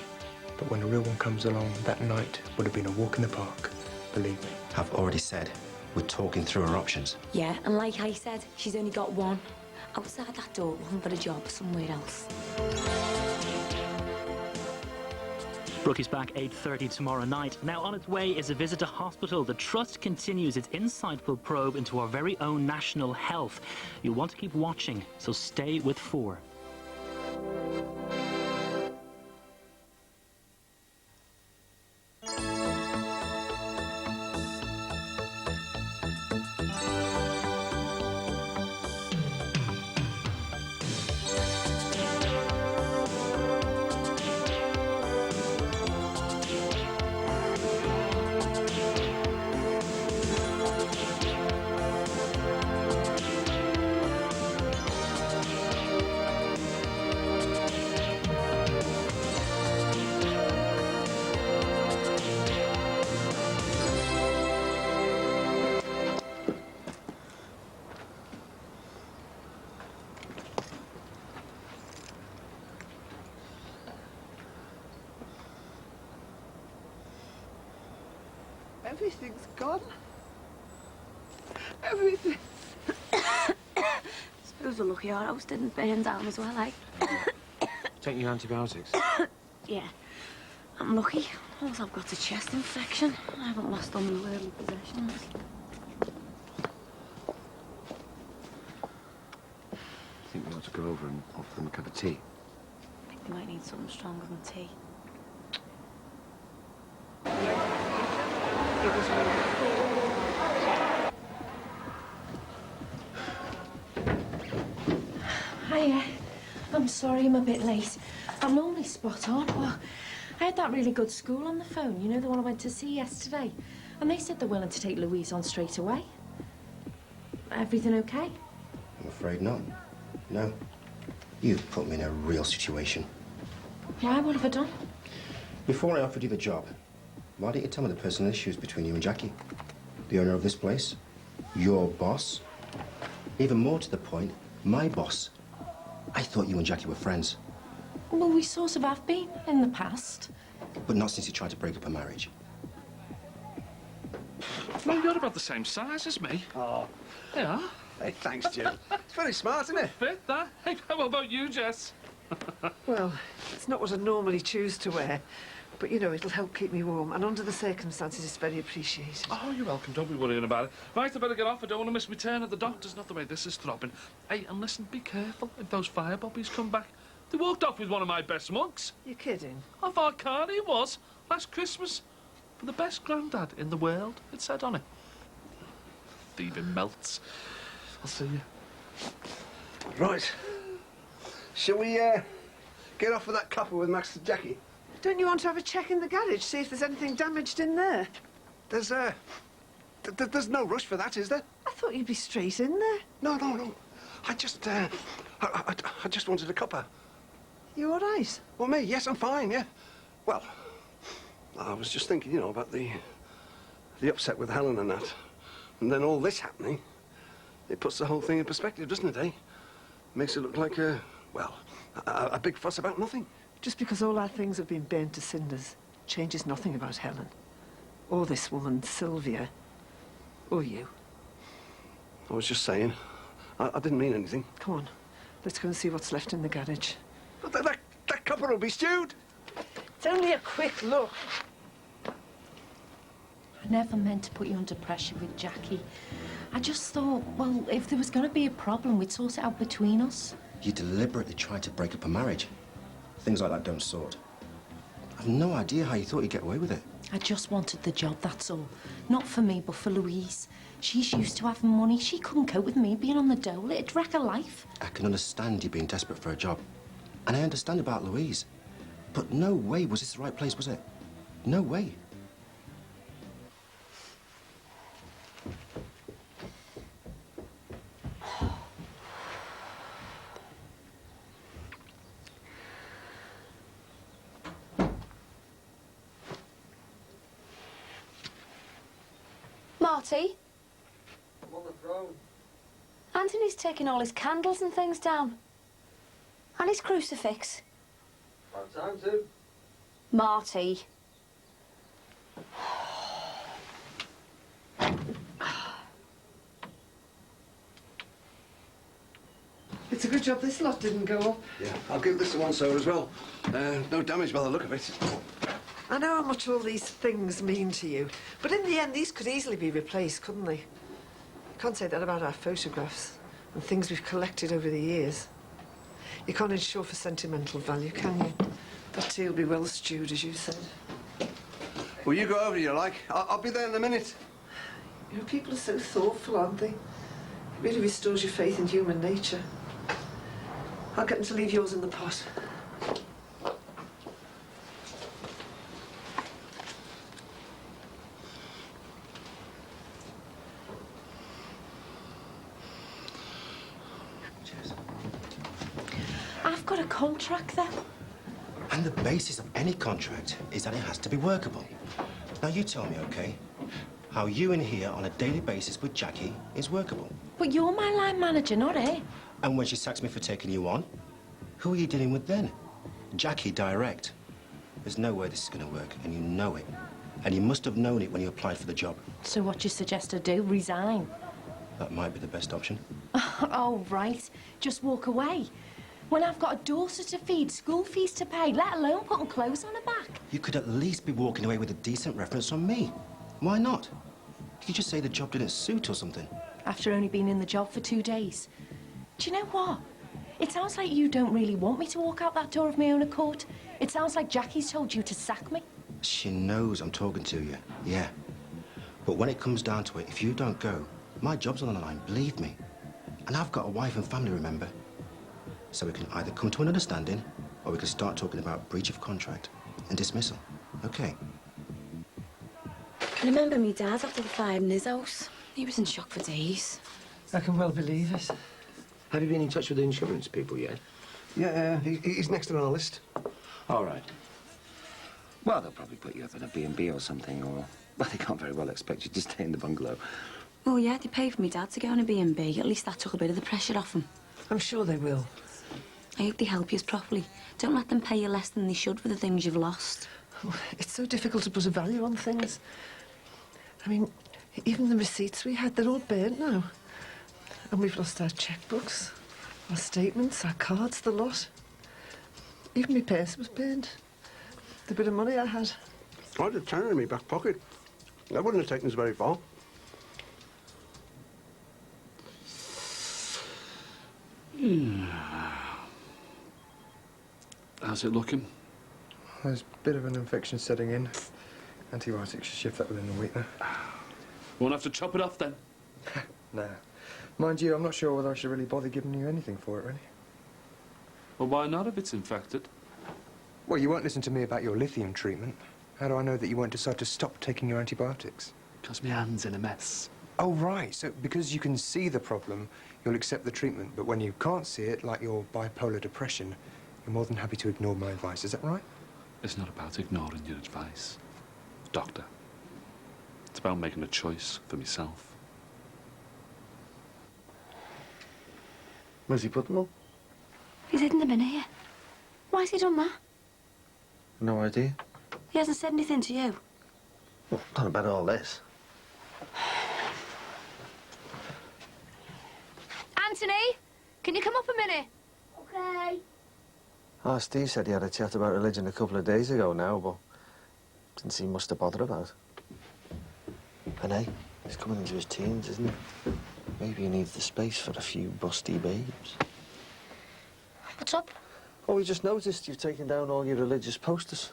But when a real one comes along, that night would have been a walk in the park. Believe me. I've already said we're talking through our options. Yeah, and like I said, she's only got one. Outside that door, looking for a job somewhere else. Brooke is back 8:30 tomorrow night. Now on its way is a visit to hospital. The Trust continues its insightful probe into our very own national health. You'll want to keep watching, so stay with 4. Everything's gone. Everything. Suppose we're lucky our house didn't burn down as well, eh? Take your antibiotics. Yeah. I'm lucky. All I've got's a chest infection. I haven't lost all my worldly possessions. I think we ought to go over and offer them a cup of tea. I think they might need something stronger than tea. Hiya. I'm sorry I'm a bit late. I'm normally spot on. Well, I had that really good school on the phone, you know, the one I went to see yesterday. And they said they're willing to take Louise on straight away. Everything okay? I'm afraid not. No. You've put me in a real situation. Why? What have I done? Before I offered you the job, why didn't you tell me the personal issues between you and Jackie? The owner of this place? Your boss? Even more to the point, my boss. I thought you and Jackie were friends. Well, we sort of have been in the past. But not since you tried to break up a marriage. Well, you're about the same size as me. Oh. Yeah. Hey, thanks, Jim. It's very smart, isn't it? Fit, that. Hey, how about you, Jess? Well, it's not what I normally choose to wear. But, you know, it'll help keep me warm. And under the circumstances, it's very appreciated. Oh, you're welcome. Don't be worrying about it. Right, I better get off. I don't want to miss my turn at the doctor's. Not the way this is throbbing. Hey, and listen, be careful if those fire bobbies come back. They walked off with one of my best mugs. You're kidding? Off our car he was, last Christmas. For the best granddad in the world, it said on it. Thieving melts. I'll see you. Right. Shall we, get off with that copper with Max and Jackie? Don't you want to have a check in the garage, see if there's anything damaged in there? There's no rush for that, is there? I thought you'd be straight in there. No. I just wanted a cuppa. You all right? Well, me, yes, I'm fine, yeah. Well, I was just thinking, you know, about the upset with Helen and that. And then all this happening, it puts the whole thing in perspective, doesn't it, eh? Makes it look like a big fuss about nothing. Just because all our things have been burnt to cinders changes nothing about Helen. Or this woman, Sylvia. Or you. I was just saying. I didn't mean anything. Come on, let's go and see what's left in the garage. But that cuppa will be stewed. It's only a quick look. I never meant to put you under pressure with Jackie. I just thought, well, if there was going to be a problem, we'd sort it out between us. You deliberately tried to break up a marriage. Things like that don't sort. I've no idea how you thought you'd get away with it. I just wanted the job, that's all. Not for me, but for Louise. She's used to having money. She couldn't cope with me being on the dole. It'd wreck her life. I can understand you being desperate for a job. And I understand about Louise. But no way was this the right place, was it? No way. Marty? I'm on the throne. Anthony's taking all his candles and things down. And his crucifix. About time to. Marty. It's a good job this lot didn't go up. Yeah, I'll give this to one sewer as well. No damage by the look of it. I know how much all these things mean to you, but in the end, these could easily be replaced, couldn't they? You can't say that about our photographs and things we've collected over the years. You can't insure for sentimental value, can you? That tea will be well stewed, as you said. Well, you go over, you like. I'll be there in a minute. You know, people are so thoughtful, aren't they? It really restores your faith in human nature. I'll get them to leave yours in the pot. I've got a contract then. And the basis of any contract is that it has to be workable. Now, you tell me, OK, how you in here on a daily basis with Jackie is workable. But you're my line manager, not her. And when she sacks me for taking you on, who are you dealing with then? Jackie direct. There's no way this is going to work, and you know it. And you must have known it when you applied for the job. So what do you suggest I do? Resign? That might be the best option. Oh, right. Just walk away. When I've got a daughter to feed, school fees to pay, let alone putting clothes on her back. You could at least be walking away with a decent reference from me. Why not? Did you just say the job didn't suit or something? After only being in the job for 2 days. Do you know what? It sounds like you don't really want me to walk out that door of my own accord. It sounds like Jackie's told you to sack me. She knows I'm talking to you, yeah. But when it comes down to it, if you don't go, my job's on the line, believe me. And I've got a wife and family, remember? So we can either come to an understanding, or we can start talking about breach of contract and dismissal. Okay? I remember me dad after the fire in his house. He was in shock for days. I can well believe it. Have you been in touch with the insurance people yet? Yeah, he's next on our list. All right. Well, they'll probably put you up in a B&B or something, or... Well, they can't very well expect you to stay in the bungalow. Oh, yeah, they paid for me dad to go on a B&B. At least that took a bit of the pressure off him. I'm sure they will. I hope they help you properly. Don't let them pay you less than they should for the things you've lost. Oh, it's so difficult to put a value on things. I mean, even the receipts we had, they're all burnt now. And we've lost our checkbooks, our statements, our cards, the lot. Even my purse was burnt. The bit of money I had. I had a tenner in my back pocket. That wouldn't have taken us very far. How's it looking? There's a bit of an infection setting in. Antibiotics should shift that within a week now. Won't have to chop it off then. Nah. Mind you, I'm not sure whether I should really bother giving you anything for it, really. Well, why not if it's infected? Well, you won't listen to me about your lithium treatment. How do I know that you won't decide to stop taking your antibiotics? Because my hand's in a mess. Oh, right. So because you can see the problem, you'll accept the treatment. But when you can't see it, like your bipolar depression, you're more than happy to ignore my advice. Is that right? It's not about ignoring your advice, Doctor. It's about making a choice for myself. Where's he put them all? He's hidden them in here. Why's he done that? No idea. He hasn't said anything to you. Well, not about all this. Anthony, can you come up a minute? Okay. Oh, Steve said he had a chat about religion a couple of days ago now, but didn't seem much to bother about. And hey, he's coming into his teens, isn't he? Maybe he needs the space for a few busty babes. What's up? Oh, we just noticed you've taken down all your religious posters.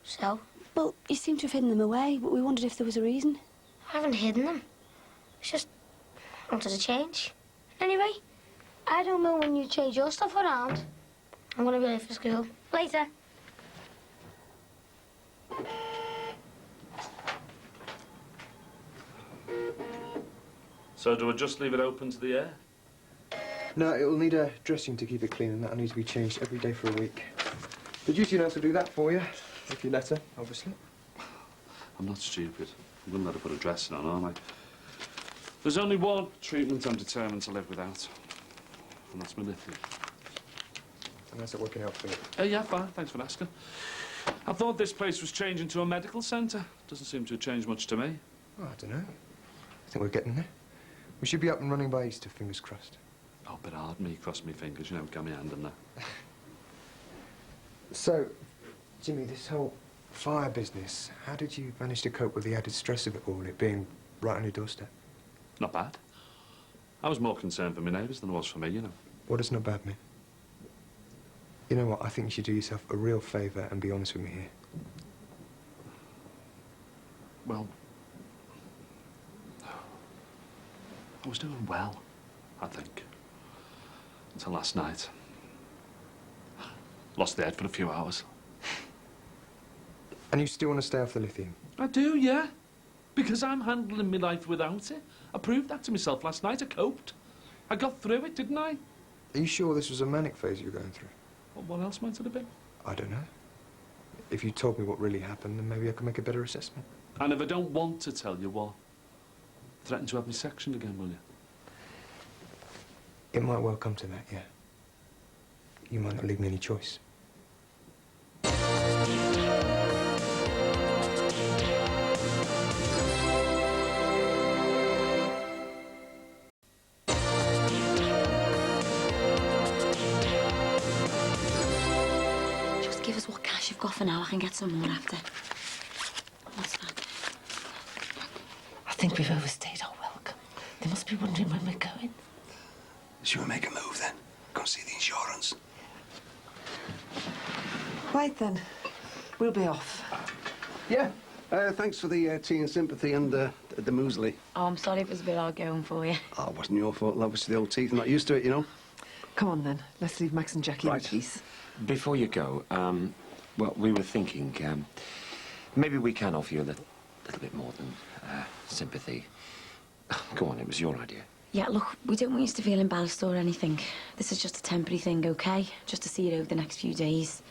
So? Well, you seem to have hidden them away, but we wondered if there was a reason. I haven't hidden them. It's just wanted to change. Anyway, I don't know when you change your stuff around. I'm gonna be late for school. Later. So do I just leave it open to the air? No, it'll need a dressing to keep it clean, and that'll need to be changed every day for a week. The duty nurse will do that for you, if you let her, obviously. I'm not stupid. I wouldn't let her put a dressing on, am I? There's only one treatment I'm determined to live without, and that's my lithium. And how's it working out for you? Yeah, fine. Thanks for asking. I thought this place was changing to a medical centre. Doesn't seem to have changed much to me. Oh, I don't know. I think we're getting there. We should be up and running by Easter, fingers crossed. Oh, but hard me, cross me fingers, you know, got my hand in there. So, Jimmy, this whole fire business, how did you manage to cope with the added stress of it all, it being right on your doorstep? Not bad. I was more concerned for my neighbours than I was for me, you know. What does not bad mean? You know what, I think you should do yourself a real favour and be honest with me here. Well, I was doing well, I think. Until last night. Lost the head for a few hours. And you still want to stay off the lithium? I do, yeah. Because I'm handling my life without it. I proved that to myself last night. I coped. I got through it, didn't I? Are you sure this was a manic phase you were going through? Well, what else might it have been? I don't know. If you told me what really happened, then maybe I could make a better assessment. And if I don't want to tell you what, threaten to have me sectioned again, will you? It might well come to that, yeah. You might not leave me any choice. Just give us what cash you've got for now. I can get some more after. What's that? I think we've overstayed our welcome. They must be wondering when we're going. Shall we make a move then? Go see the insurance. Right then. We'll be off. Yeah. Thanks for the tea and sympathy and the muesli. Oh, I'm sorry if it was a bit hard going for you. Oh, it wasn't your fault. Love was the old teeth. I'm not used to it, you know. Come on then. Let's leave Max and Jackie in peace. Before you go, well, we were thinking, maybe we can offer you a little bit more than sympathy. Go on, it was your idea. Yeah, look, we don't want you to feel embarrassed or anything. This is just a temporary thing, OK? Just to see you over the next few days.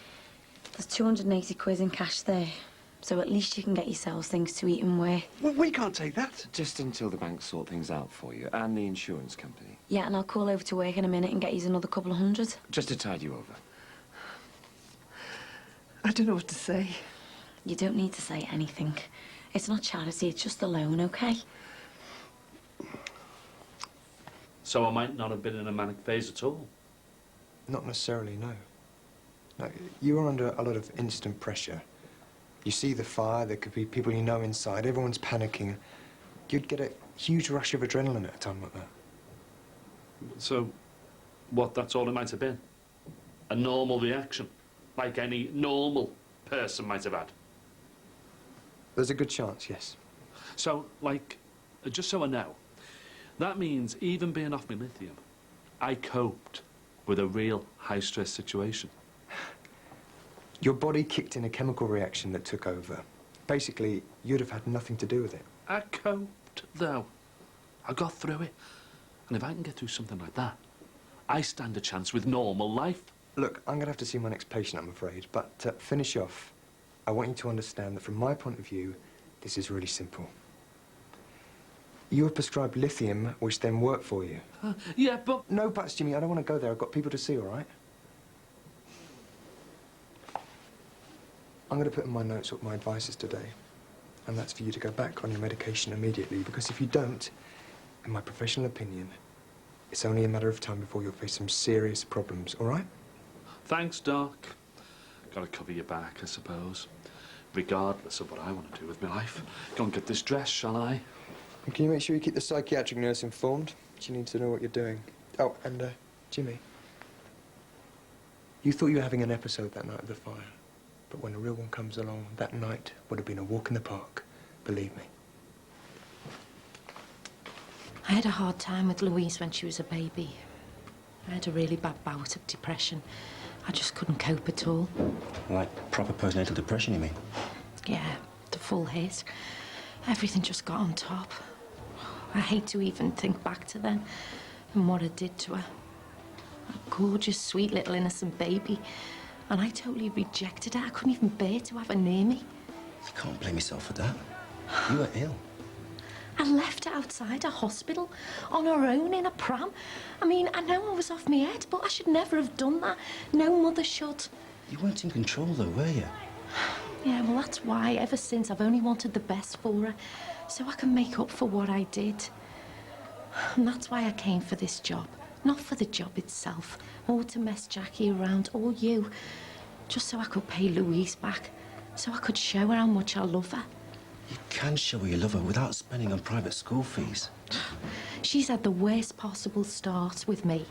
There's 280 quid in cash there. So at least you can get yourselves things to eat and wear. Well, we can't take that. Just until the bank sort things out for you, and the insurance company. Yeah, and I'll call over to work in a minute and get you another couple of hundred. Just to tide you over. I don't know what to say. You don't need to say anything. It's not charity, it's just a loan, OK? So I might not have been in a manic phase at all. Not necessarily, no. No, you were under a lot of instant pressure. You see the fire, there could be people you know inside, everyone's panicking. You'd get a huge rush of adrenaline at a time like that. So, what, that's all it might have been? A normal reaction? Like any normal person might have had? There's a good chance, yes. So, like, just so I know, that means even being off my lithium, I coped with a real high-stress situation. Your body kicked in a chemical reaction that took over. Basically, you'd have had nothing to do with it. I coped, though. I got through it. And if I can get through something like that, I stand a chance with normal life. Look, I'm going to have to see my next patient, I'm afraid. But to finish off, I want you to understand that from my point of view, this is really simple. You were prescribed lithium, which then worked for you. Yeah, but... No buts, Jimmy. I don't want to go there. I've got people to see, all right? I'm going to put in my notes what my advice is today. And that's for you to go back on your medication immediately, because if you don't, in my professional opinion, it's only a matter of time before you'll face some serious problems, all right? Thanks, Doc. Gotta cover your back, I suppose. Regardless of what I want to do with my life. Go and get this dress, shall I? And can you make sure you keep the psychiatric nurse informed? She needs to know what you're doing. Oh, and, Jimmy. You thought you were having an episode that night of the fire. But when a real one comes along, that night would have been a walk in the park. Believe me. I had a hard time with Louise when she was a baby. I had a really bad bout of depression. I just couldn't cope at all. Like proper postnatal depression, you mean? Yeah, the full hit. Everything just got on top. I hate to even think back to then and what I did to her. A gorgeous, sweet little innocent baby. And I totally rejected her. I couldn't even bear to have her near me. You can't blame yourself for that. You were ill. I left her outside a hospital on her own in a pram. I mean, I know I was off my head, but I should never have done that. No mother should. You weren't in control, though, were you? Yeah, well, that's why, ever since, I've only wanted the best for her, so I can make up for what I did. And that's why I came for this job. Not for the job itself, or to mess Jackie around, or you. Just so I could pay Louise back, so I could show her how much I love her. You can show her you love her without spending on private school fees. She's had the worst possible start with me.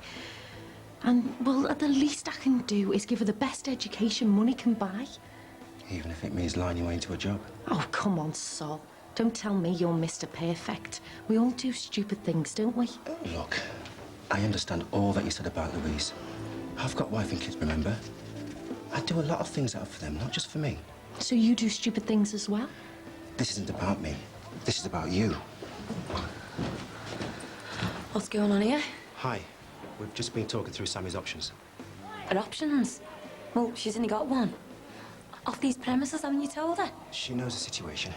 And, well, the least I can do is give her the best education money can buy. Even if it means lying your way into a job. Oh, come on, Sol. Don't tell me you're Mr. Perfect. We all do stupid things, don't we? Look, I understand all that you said about Louise. I've got wife and kids, remember? I do a lot of things out for them, not just for me. So you do stupid things as well? This isn't about me. This is about you. What's going on here? Hi. We've just been talking through Sammy's options. Her options? Well, she's only got one. Off these premises, haven't you told her? She knows the situation.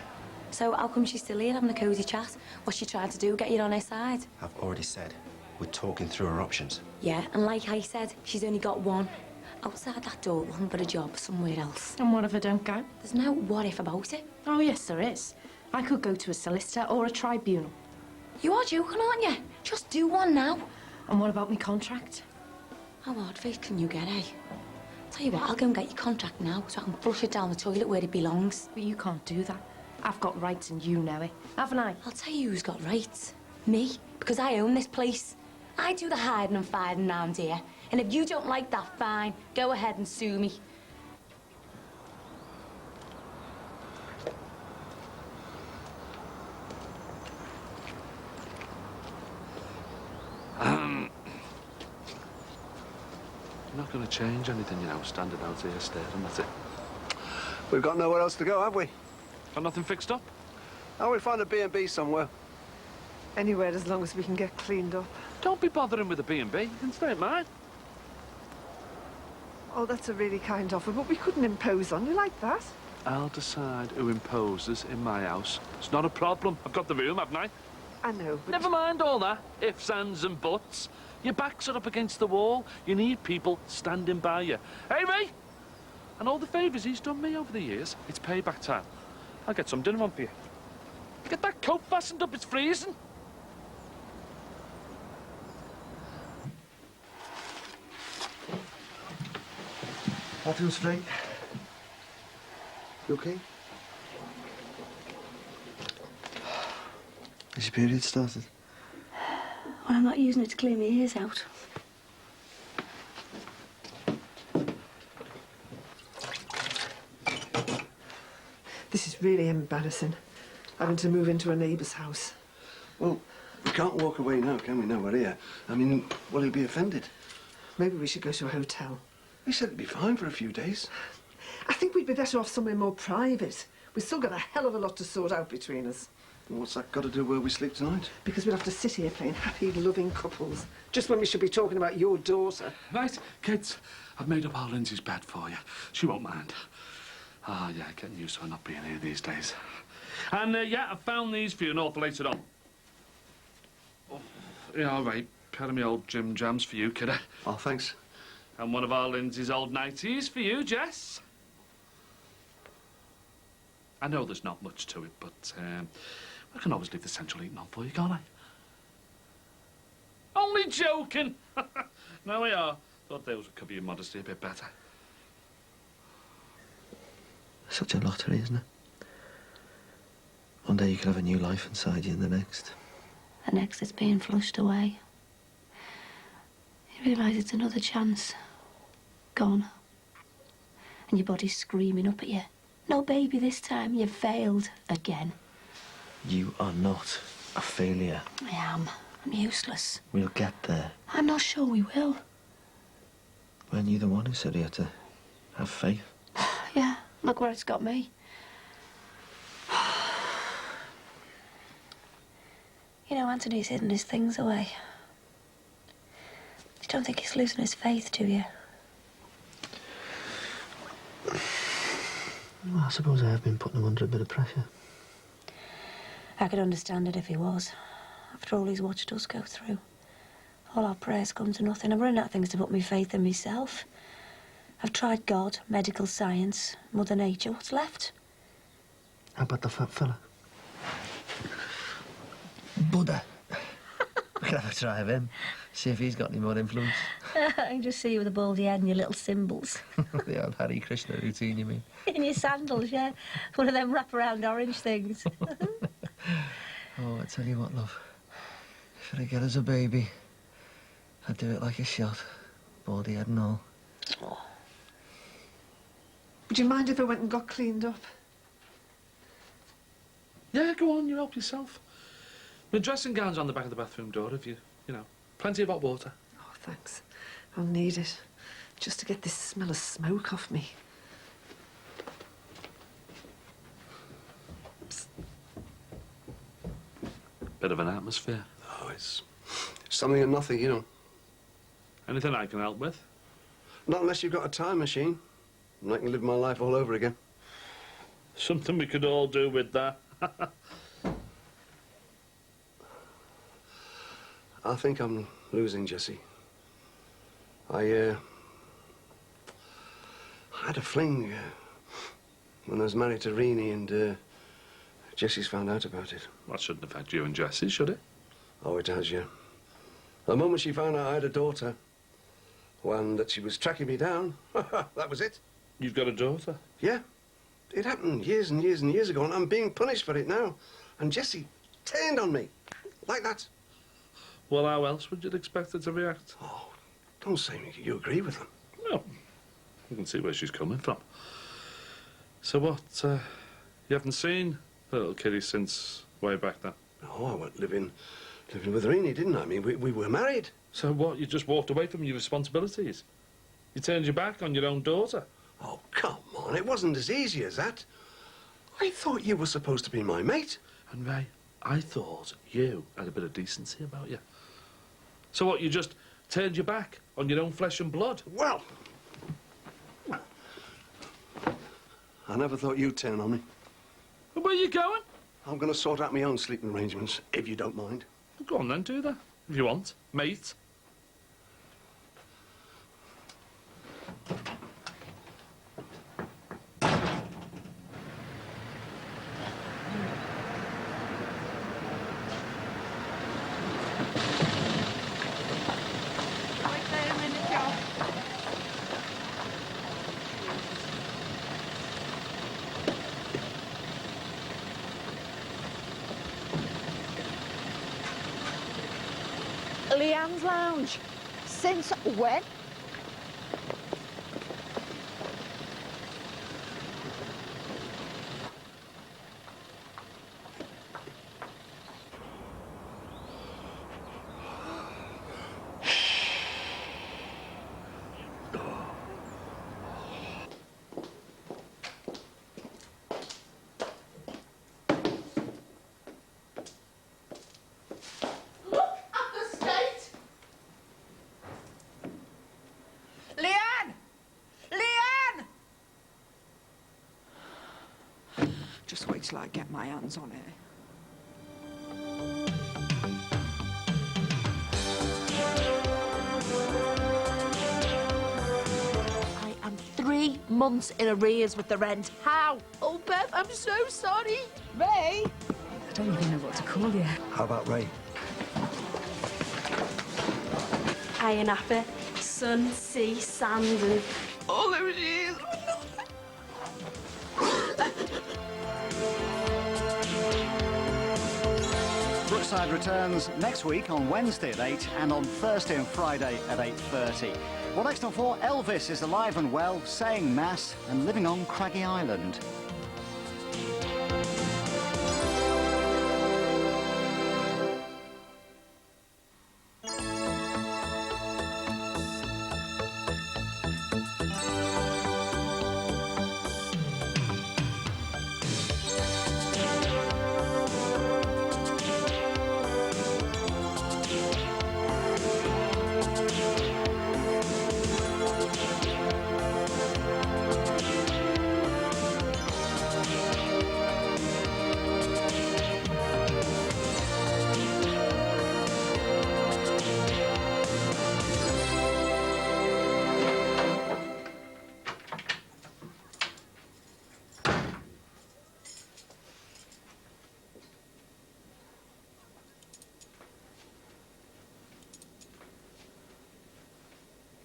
So how come she's still here having a cosy chat? What's she trying to do, get you on her side? I've already said we're talking through our options. Yeah, and like I said, she's only got one. Outside that door, looking for a job somewhere else. And what if I don't go? There's no what if about it. Oh, yes, there is. I could go to a solicitor or a tribunal. You are joking, aren't you? Just do one now. And what about my contract? How hard-faced can you get, eh? Tell you what, I'll go and get your contract now so I can flush it down the toilet where it belongs. But you can't do that. I've got rights and you know it, haven't I? I'll tell you who's got rights. Me, because I own this place. I do the hiding and fighting round here. And if you don't like that, fine. Go ahead and sue me. You're not going to change anything, you know, standing out here staring at it. We've got nowhere else to go, have we? Got nothing fixed up? Oh, we'll find a B&B somewhere. Anywhere as long as we can get cleaned up. Don't be bothering with the B&B. You can stay at mine. Oh, that's a really kind offer, but we couldn't impose on you like that. I'll decide who imposes in my house. It's not a problem. I've got the room, haven't I? I know, but... Never mind all that. Ifs, ands and buts. Your backs are up against the wall. You need people standing by you. Hey, Ray! And all the favours he's done me over the years, it's payback time. I'll get some dinner on for you. Get that coat fastened up, it's freezing. I feel straight. You okay? Has your period started? Well, I'm not using it to clean my ears out. This is really embarrassing, having to move into a neighbour's house. Well, we can't walk away now, can we? No, we're here. I mean, will he be offended? Maybe we should go to a hotel. He said it'd be fine for a few days. I think we'd be better off somewhere more private. We've still got a hell of a lot to sort out between us. What's that got to do where we sleep tonight? Because we'll have to sit here playing happy, loving couples, just when we should be talking about your daughter. Right, kids, I've made up our Lindsay's bed for you. She won't mind. Ah, yeah, getting used to her not being here these days. And, yeah, I found these for you and all for later on. Oh, yeah, all right. Pair of me old gym jams for you, kiddo. Oh, thanks. And one of our Lindsay's old nighties for you, Jess. I know there's not much to it, but I can always leave the central heating on for you, can't I? Only joking! No, we are. Thought those would cover your modesty a bit better. Such a lottery, isn't it? One day you could have a new life inside you, and the next. The next is being flushed away. You realise it's another chance. Gone. And your body's screaming up at you. No baby this time, you've failed again. You are not a failure. I am. I'm useless. We'll get there. I'm not sure we will. Weren't you the one who said he had to have faith? Yeah, look where it's got me. You know, Anthony's hidden his things away. You don't think he's losing his faith, do you? Well, I suppose I have been putting him under a bit of pressure. I could understand it if he was. After all he's watched us go through. All our prayers come to nothing. I'm running out of things to put my faith in myself. I've tried God, medical science, Mother Nature. What's left? How about the fat fella? Buddha. We could have a try of him. See if he's got any more influence. I can just see you with a baldy head and your little symbols. The old Hare Krishna routine, you mean? In your sandals, yeah. One of them wrap-around orange things. Oh, I tell you what, love. If I'd get us a baby, I'd do it like a shot. Baldy head and all. Oh. Would you mind if I went and got cleaned up? Yeah, go on, you help yourself. My dressing gown's on the back of the bathroom door if you know, plenty of hot water. Oh, thanks. I'll need it. Just to get this smell of smoke off me. Psst. Bit of an atmosphere. Oh, it's something and nothing, you know. Anything I can help with? Not unless you've got a time machine. And I can live my life all over again. Something we could all do with that. I think I'm losing Jessie. I had a fling when I was married to Renee, and Jessie's found out about it. That shouldn't affect you and Jessie, should it? Oh, it has, yeah. The moment she found out I had a daughter, one that she was tracking me down, that was it. You've got a daughter? Yeah. It happened years and years and years ago, and I'm being punished for it now. And Jessie turned on me, like that. Well, how else would you expect her to react? Oh, don't say you agree with them. No. You can see where she's coming from. So what, you haven't seen the little kiddie since way back then? Oh, I went living with Renee, didn't I? I mean, we were married. So what, you just walked away from your responsibilities? You turned your back on your own daughter? Oh, come on, it wasn't as easy as that. I thought you were supposed to be my mate. And Ray, I thought you had a bit of decency about you. So what, you just turned your back on your own flesh and blood? Well, I never thought you'd turn on me. Where are you going? I'm going to sort out my own sleeping arrangements, if you don't mind. Go on then, do that, if you want, mate. Leanne's Lounge. Since when? Just wait till I get my hands on it. I am 3 months in arrears with the rent. How? Oh, Bev, I'm so sorry. Ray? I don't even know what to call you. How about Ray? Iron apple, sun, sea, sand, and all those years. Brookside returns next week on Wednesday at 8 and on Thursday and Friday at 8:30. Well, next on 4, Elvis is alive and well, saying Mass and living on Craggy Island.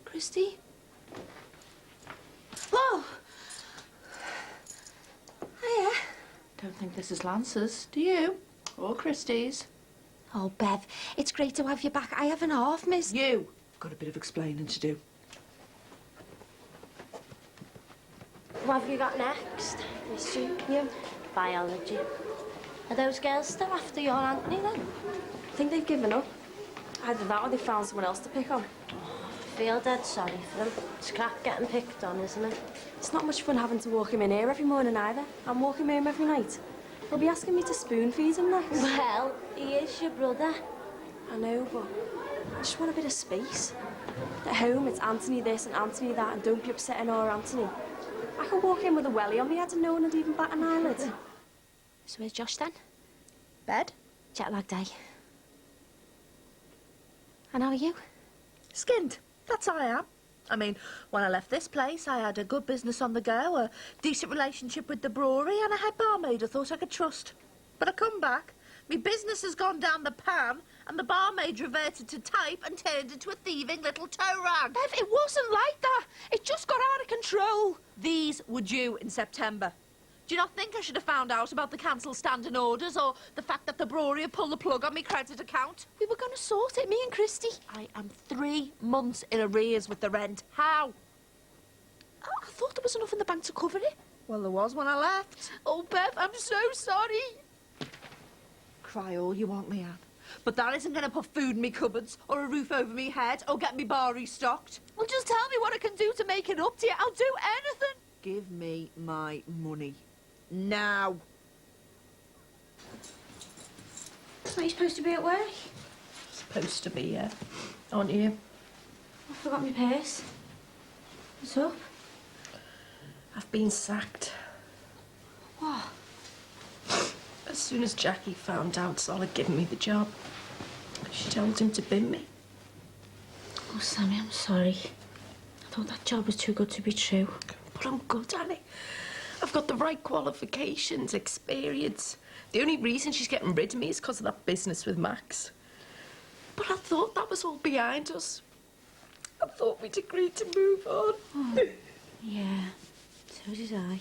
Christy? Oh! Hiya. Don't think this is Lance's, do you? Or Christie's? Oh, Bev, it's great to have you back. I haven't half missed... You! I've got a bit of explaining to do. What have you got next? History? You? Biology. Are those girls still after your Anthony, then? I think they've given up. Either that or they found someone else to pick on. I feel dead sorry for them. It's crap getting picked on, isn't it? It's not much fun having to walk him in here every morning either. I'm walking home every night. He'll be asking me to spoon feed him next. Well, he is your brother. I know, but I just want a bit of space. At home, it's Anthony this and Anthony that, and don't be upsetting our Anthony. I could walk in with a welly on me head and no one would even bat an eyelid. So where's Josh then? Bed? Jet lag day. And how are you? Skinned. That's how I am. I mean, when I left this place, I had a good business on the go, a decent relationship with the brewery, and a head barmaid I thought I could trust. But I come back, my business has gone down the pan, and the barmaid reverted to type and turned into a thieving little toe rag. Bev, it wasn't like that. It just got out of control. These were due in September. Do you not think I should have found out about the cancelled standing orders or the fact that the brewery had pulled the plug on my credit account? We were going to sort it, me and Christy. I am 3 months in arrears with the rent. How? Oh, I thought there was enough in the bank to cover it. Well, there was when I left. Oh, Bev, I'm so sorry. Cry all you want, Leanne. But that isn't going to put food in me cupboards or a roof over me head or get me bar restocked. Well, just tell me what I can do to make it up to you. I'll do anything. Give me my money. Now. Are you supposed to be at work? Supposed to be, yeah. Aren't you? I forgot my purse. What's up? I've been sacked. What? As soon as Jackie found out Sol had given me the job, she told him to bin me. Oh, Sammy, I'm sorry. I thought that job was too good to be true. But I'm good at it. I've got the right qualifications, experience. The only reason she's getting rid of me is because of that business with Max. But I thought that was all behind us. I thought we'd agreed to move on. Oh, yeah, so did I.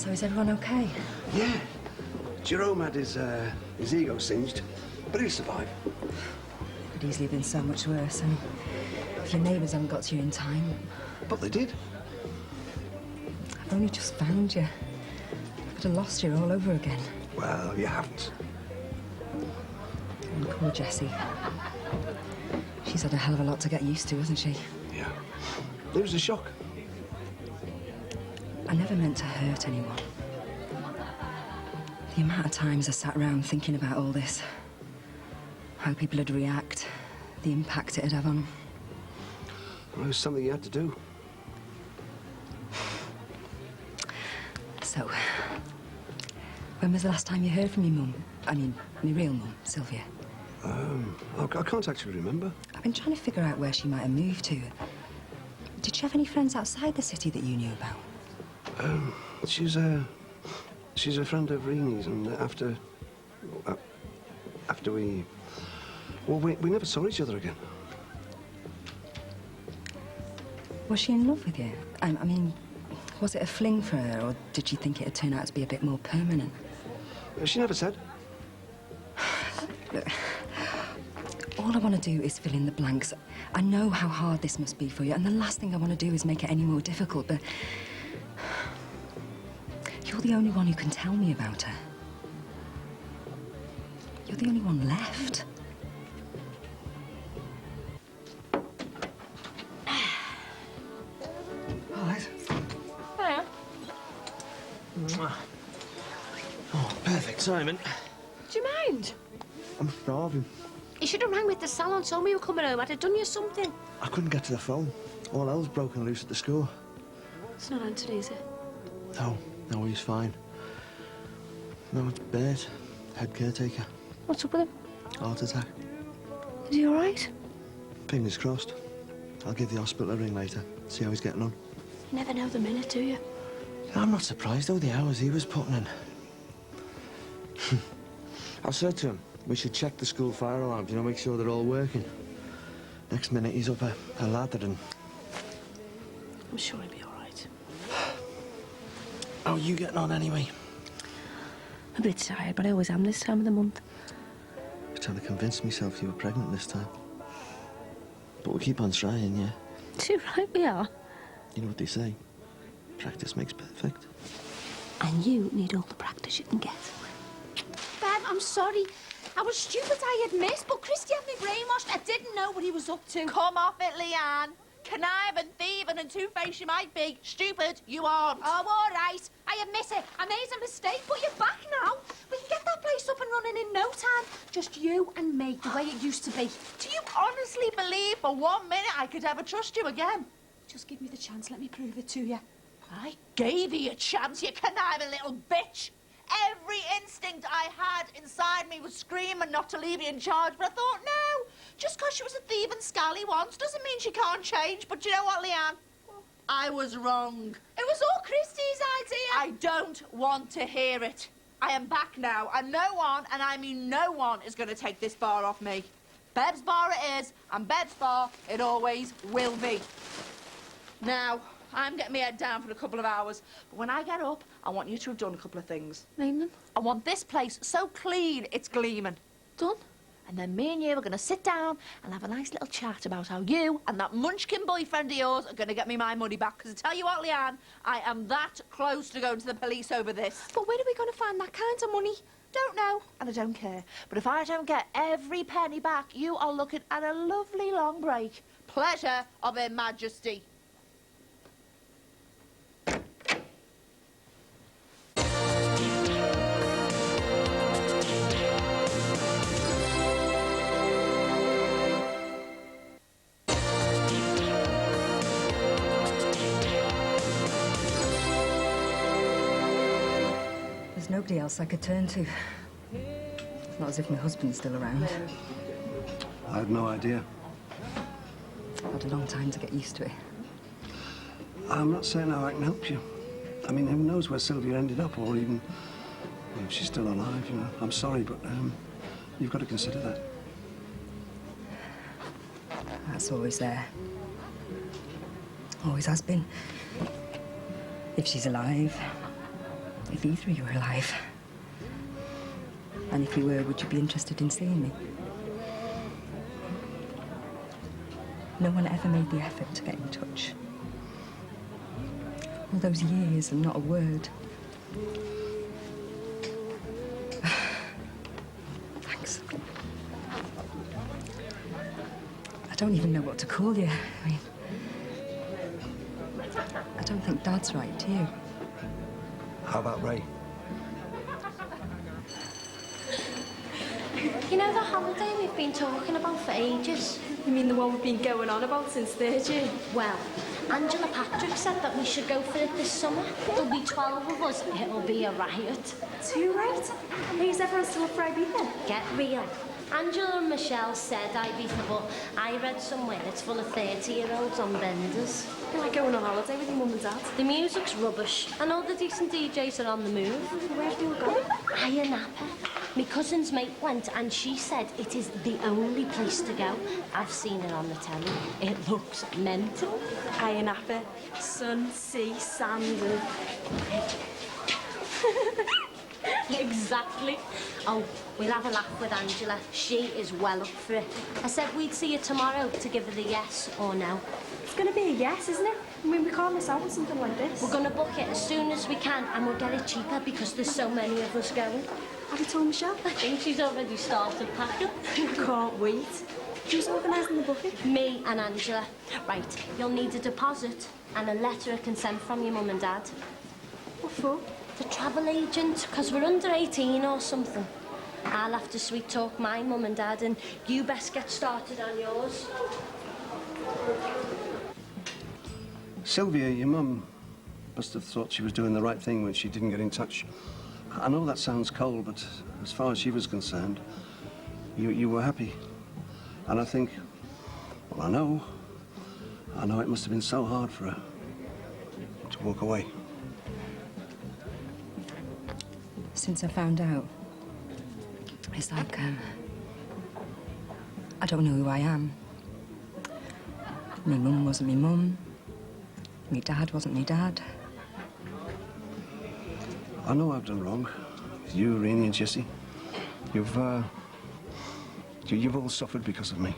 So is everyone okay? Yeah. Jerome had his ego singed, but he'll survive. Could easily have been so much worse. I mean, if your neighbours haven't got to you in time... But they did. I've only just found you. I could have lost you all over again. Well, you haven't. And poor Jessie. She's had a hell of a lot to get used to, hasn't she? Yeah. It was a shock. I never meant to hurt anyone. The amount of times I sat around thinking about all this, how people would react, the impact it'd have on them. Well, it was something you had to do. So, when was the last time you heard from your mum? I mean, my real mum, Sylvia. I can't actually remember. I've been trying to figure out where she might have moved to. Did she have any friends outside the city that you knew about? She's a friend of Reenie's, and after we... Well, we never saw each other again. Was she in love with you? I mean, was it a fling for her, or did she think it'd turn out to be a bit more permanent? She never said. Look, all I want to do is fill in the blanks. I know how hard this must be for you, and the last thing I want to do is make it any more difficult, but... You're the only one who can tell me about her. You're the only one left. All right. Hiya. Oh, perfect timing. Do you mind? I'm starving. You should have rang with the salon, told me you were coming home. I'd have done you something. I couldn't get to the phone. All hell's broken loose at the school. It's not Anthony, is it? No, he's fine. No, it's Bert, head caretaker. What's up with him? Heart attack. Is he all right? Fingers crossed. I'll give the hospital a ring later, see how he's getting on. You never know the minute, do you? I'm not surprised, though, the hours he was putting in. I said to him, we should check the school fire alarms, you know, make sure they're all working. Next minute, he's up a ladder and... I'm sure he'll be all right. How are you getting on, anyway? I'm a bit tired, but I always am this time of the month. I was trying to convince myself you were pregnant this time. But we'll keep on trying, yeah? Too right we are. You know what they say? Practice makes perfect. And you need all the practice you can get. Bev, I'm sorry. I was stupid I had missed, but Christy had me brainwashed. I didn't know what he was up to. Come off it, Leanne. Conniving, thieving and two-faced you might be. Stupid, you aren't. Oh, all right. I admit it. I made a mistake, but you're back now. We can get that place up and running in no time. Just you and me, the way it used to be. Do you honestly believe for 1 minute I could ever trust you again? Just give me the chance. Let me prove it to you. I gave you a chance, you conniving little bitch. Every instinct I had inside me was screaming not to leave you in charge, but I thought, no, just because she was a thieving scally once doesn't mean she can't change. But you know what, Leanne? I was wrong. It was all Christy's idea. I don't want to hear it. I am back now, and no one, and I mean no one, is going to take this bar off me. Bev's bar it is, and Bev's bar it always will be. Now, I'm getting my head down for a couple of hours, but when I get up, I want you to have done a couple of things. Name them. I want this place so clean it's gleaming. Done. And then me and you are going to sit down and have a nice little chat about how you and that munchkin boyfriend of yours are going to get me my money back. Because I tell you what, Leanne, I am that close to going to the police over this. But where are we going to find that kind of money? Don't know, and I don't care. But if I don't get every penny back, you are looking at a lovely long break. Pleasure of Her Majesty. There's nobody else I could turn to. It's not as if my husband's still around. I had no idea. I've had a long time to get used to it. I'm not saying how I can help you. I mean, who knows where Sylvia ended up, or even if she's still alive, you know. I'm sorry, but you've got to consider that. That's always there. Always has been. If she's alive, if either of you were alive. And if you were, would you be interested in seeing me? No one ever made the effort to get in touch. All those years and not a word. Thanks. I don't even know what to call you. I mean, I don't think Dad's right, do you? How about Ray? You know the holiday we've been talking about for ages? You mean the one we've been going on about since third year? Well, Angela Patrick said that we should go for it this summer. There'll be 12 of us. It'll be a riot. Too right. Is everyone still up for Ibiza? Get real. Angela and Michelle said Ibiza, but I read somewhere it's full of 30-year-olds on benders. You like going on holiday with your mum and dad? The music's rubbish, and all the decent DJs are on the move. Where do you go? Iron Napa. My cousin's mate went, and she said it is the only place to go. I've seen it on the telly. It looks mental. Iron Napa, sun, sea, sand, and... Exactly. Oh, we'll have a laugh with Angela. She is well up for it. I said we'd see her tomorrow to give her the yes or no. It's going to be a yes, isn't it? I mean, we can't miss out on something like this. We're going to book it as soon as we can, and we'll get it cheaper because there's so many of us going. Have you told Michelle? I think she's already started packing. Can't wait. Who's organising the booking? Me and Angela. Right, you'll need a deposit and a letter of consent from your mum and dad. What for? The travel agent, because we're under 18 or something. I'll have to sweet talk my mum and dad, and you best get started on yours. Sylvia, your mum must have thought she was doing the right thing when she didn't get in touch. I know that sounds cold, but as far as she was concerned, you were happy. And I think, well, I know it must have been so hard for her to walk away. Since I found out, it's like, I don't know who I am. My mum wasn't my mum. My dad wasn't my dad. I know I've done wrong. You, Rainey, and Jessie. You've all suffered because of me.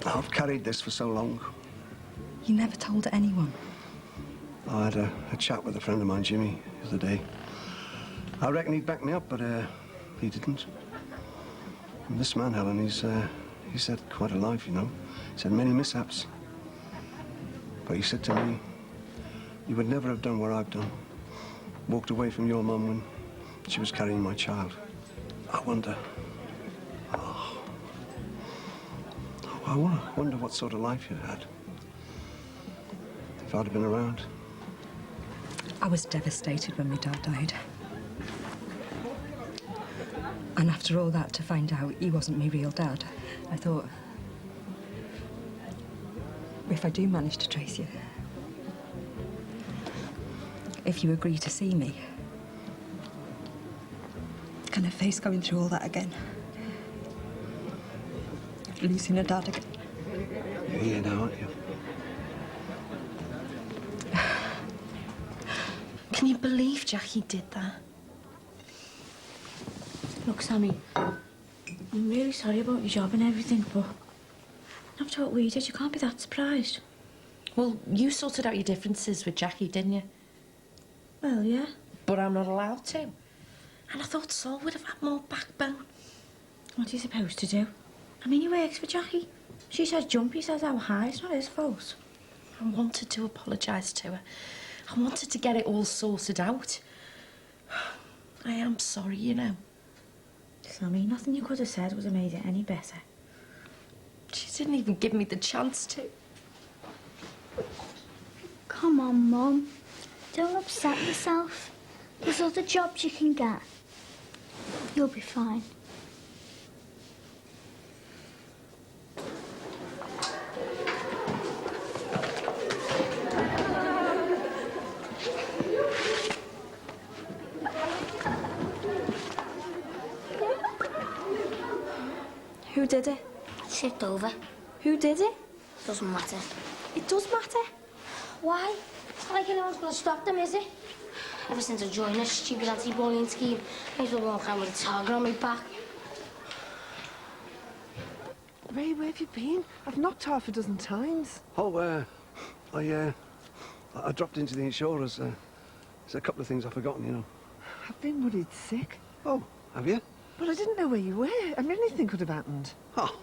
I've carried this for so long. You never told anyone. I had a chat with a friend of mine, Jimmy, the other day. I reckon he'd back me up, but he didn't. And this man, Helen, he's had quite a life, you know. He's had many mishaps. But he said to me, you would never have done what I've done. Walked away from your mum when she was carrying my child. I wonder... I wonder what sort of life you'd had. If I'd have been around. I was devastated when my dad died. And after all that, to find out he wasn't my real dad, I thought, if I do manage to trace you, if you agree to see me, can I face going through all that again? Losing a dad again? You're here now, aren't you? Can you believe Jackie did that? Look, Sammy, I'm really sorry about your job and everything, but after what we did, you can't be that surprised. Well, you sorted out your differences with Jackie, didn't you? Well, yeah. But I'm not allowed to. And I thought Saul would have had more backbone. What are you supposed to do? I mean, he works for Jackie. She says jump, he says how high. It's not his fault. I wanted to apologise to her. I wanted to get it all sorted out. I am sorry, you know. Sammy, nothing you could have said would have made it any better. She didn't even give me the chance to. Come on, Mum. Don't upset yourself. There's other jobs you can get. You'll be fine. Who did it? Shipped over. Who did it? Doesn't matter. It does matter. Why? It's not like anyone's going to stop them, is it? Ever since I joined this stupid anti-bullying scheme, I used to walk around with a target on my back. Ray, where have you been? I've knocked half a dozen times. Oh, I dropped into the insurers. There's a couple of things I've forgotten, you know. I've been worried sick. Oh, have you? But I didn't know where you were. I mean, anything could have happened. Oh,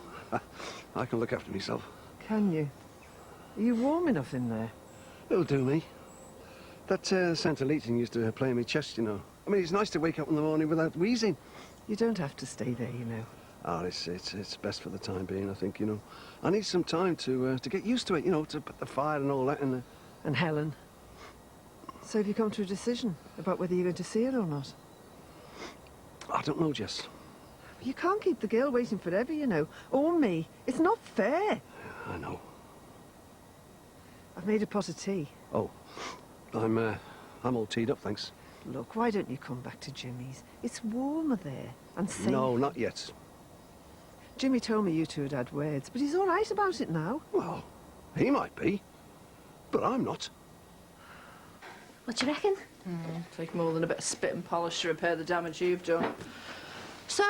I can look after myself. Can you? Are you warm enough in there? It'll do me. That Santa Leeton used to play in my chest, you know. I mean, it's nice to wake up in the morning without wheezing. You don't have to stay there, you know. Oh, it's best for the time being, I think, you know. I need some time to get used to it, you know, to put the fire and all that in there. And Helen? So have you come to a decision about whether you're going to see her or not? I don't know, Jess. You can't keep the girl waiting forever, you know. Or me. It's not fair. I know. I've made a pot of tea. Oh, I'm all teed up, thanks. Look, why don't you come back to Jimmy's? It's warmer there. And safe. No, not yet. Jimmy told me you two had had words, but he's all right about it now. Well, he might be, but I'm not. What do you reckon? Take more than a bit of spit and polish to repair the damage you've done. So,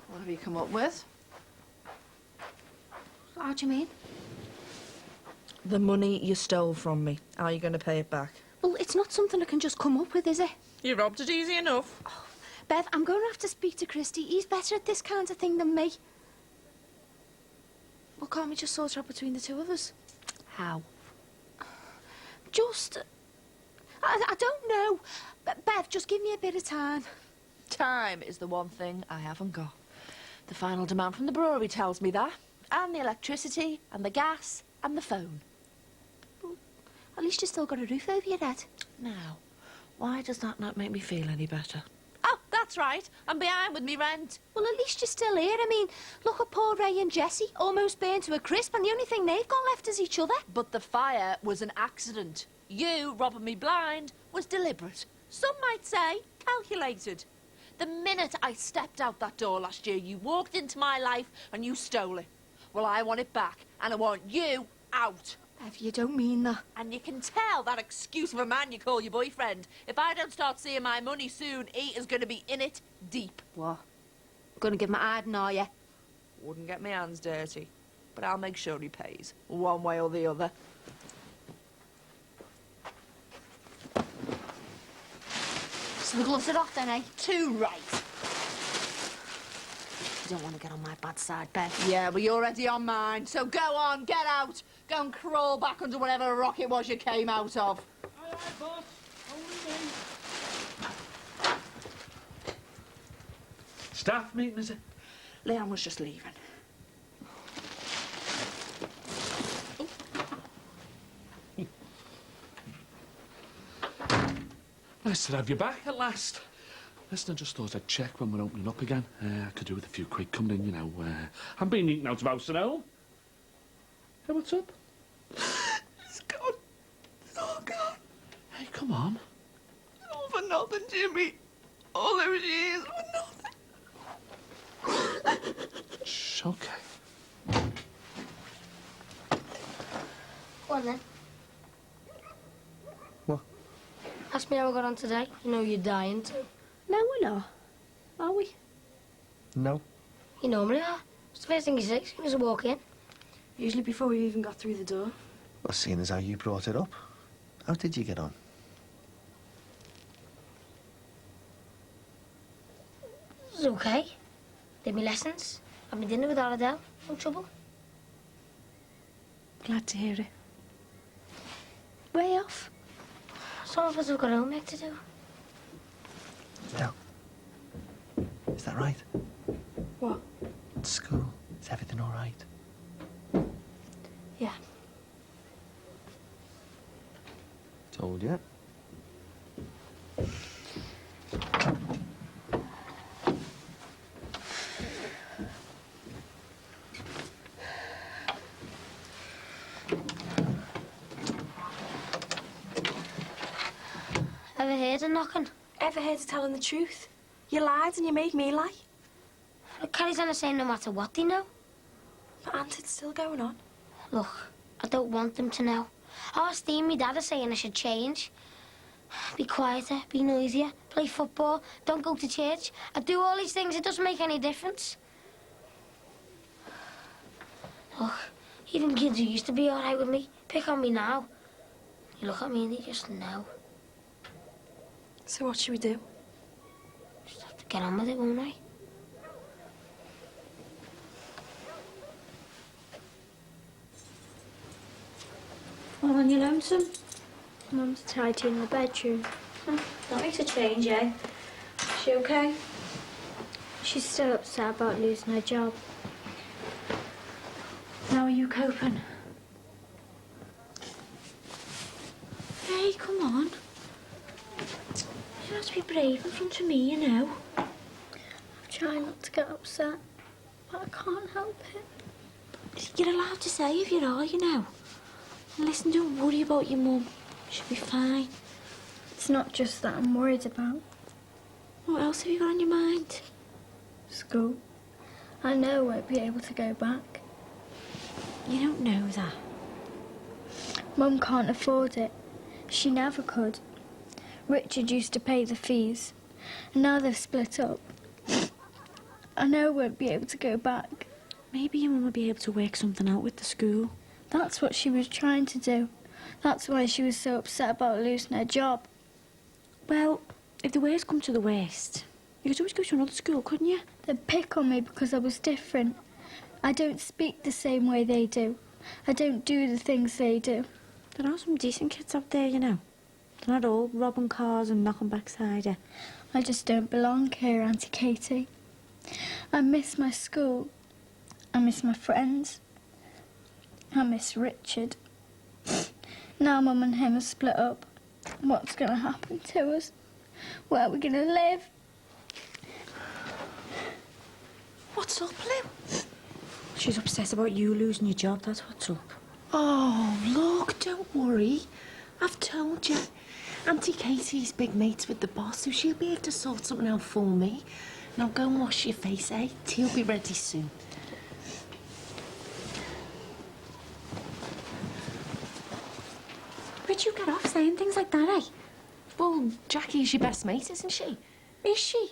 what have you come up with? How do you mean? The money you stole from me. How are you going to pay it back? Well, it's not something I can just come up with, is it? You robbed it easy enough. Oh, Bev, I'm going to have to speak to Christy. He's better at this kind of thing than me. Well, can't we just sort it out between the two of us? How? Just... I don't know. But Bev, just give me a bit of time. Time is the one thing I haven't got. The final demand from the brewery tells me that. And the electricity, and the gas, and the phone. Well, at least you still got a roof over your head. Now, why does that not make me feel any better? Oh, that's right. I'm behind with me rent. Well, at least you're still here. I mean, look at poor Ray and Jessie, almost burned to a crisp, and the only thing they've got left is each other. But the fire was an accident. You robbing me blind was deliberate. Some might say calculated. The minute I stepped out that door last year, you walked into my life and you stole it. Well, I want it back, and I want you out. Bev, you don't mean that. And you can tell that excuse of a man you call your boyfriend. If I don't start seeing my money soon, he is going to be in it deep. What? Gonna give my hiding, are you? Wouldn't get my hands dirty, but I'll make sure he pays, one way or the other. So the gloves are off then, eh? Too right. You don't want to get on my bad side, Bev. Yeah, well, you're already on mine, so go on, get out. Go and crawl back under whatever rock it was you came out of. Aye, aye, boss. Only me. Staff meeting, is it? Leanne was just leaving. Nice to have you back at last. Listen, I just thought I'd check when we're opening up again. I could do with a few quid coming in, you know. I've been eating out of house and home. Hey, what's up? It's gone. It's all gone. Hey, come on. All for nothing, Jimmy. All those years for nothing. Shh, okay. Go on then. What? Ask me how I got on today. You know you're dying to. No, we're not. Are we? No. You normally are. It's the first thing you say as soon as I walk in. Usually before we even got through the door. Well, seeing as how you brought it up, how did you get on? It was okay. Did my lessons. Had my dinner with Aladell. No trouble. Glad to hear it. Way off. Some of us have got homework to do. No. Is that right? What? School. Is everything all right? Yeah. Told you. Ever heard of knocking? Ever heard of telling the truth? You lied and you made me lie. It carries on the same no matter what they know. But Aunt, it's still going on. Look, I don't want them to know. Oh, Steve and my dad are saying I should change. Be quieter, be noisier, play football, don't go to church. I do all these things, it doesn't make any difference. Look, even kids who used to be all right with me pick on me now. You look at me and they just know. So what should we do? Just have to get on with it, won't I? Well, when you're lonesome. Mum's tidying the bedroom. That makes a change, eh? Is she okay? She's still upset about losing her job. How are you coping? Hey, come on. You have to be brave in front of me, you know. I'm trying not to get upset, but I can't help it. You're allowed to say if you are, you know. And listen, don't worry about your mum. She'll be fine. It's not just that I'm worried about. What else have you got on your mind? School. I know I won't be able to go back. You don't know that. Mum can't afford it. She never could. Richard used to pay the fees, and now they've split up. I know I won't be able to go back. Maybe your mum will be able to work something out with the school. That's what she was trying to do. That's why she was so upset about losing her job. Well, if the worst come to the worst, you could always go to another school, couldn't you? They'd pick on me because I was different. I don't speak the same way they do. I don't do the things they do. There are some decent kids out there, you know. They're not all robbing cars and knocking backside you. I just don't belong here, Auntie Katie. I miss my school. I miss my friends. I miss Richard. Now Mum and him are split up. What's going to happen to us? Where are we going to live? What's up, Lou? She's upset about you losing your job, that's what's up. Oh, look, don't worry. I've told you. Auntie Katie's big mates with the boss, so she'll be able to sort something out for me. Now go and wash your face, eh? Tea'll be ready soon. Where'd you get off saying things like that, eh? Well, Jackie's your best mate, isn't she? Is she?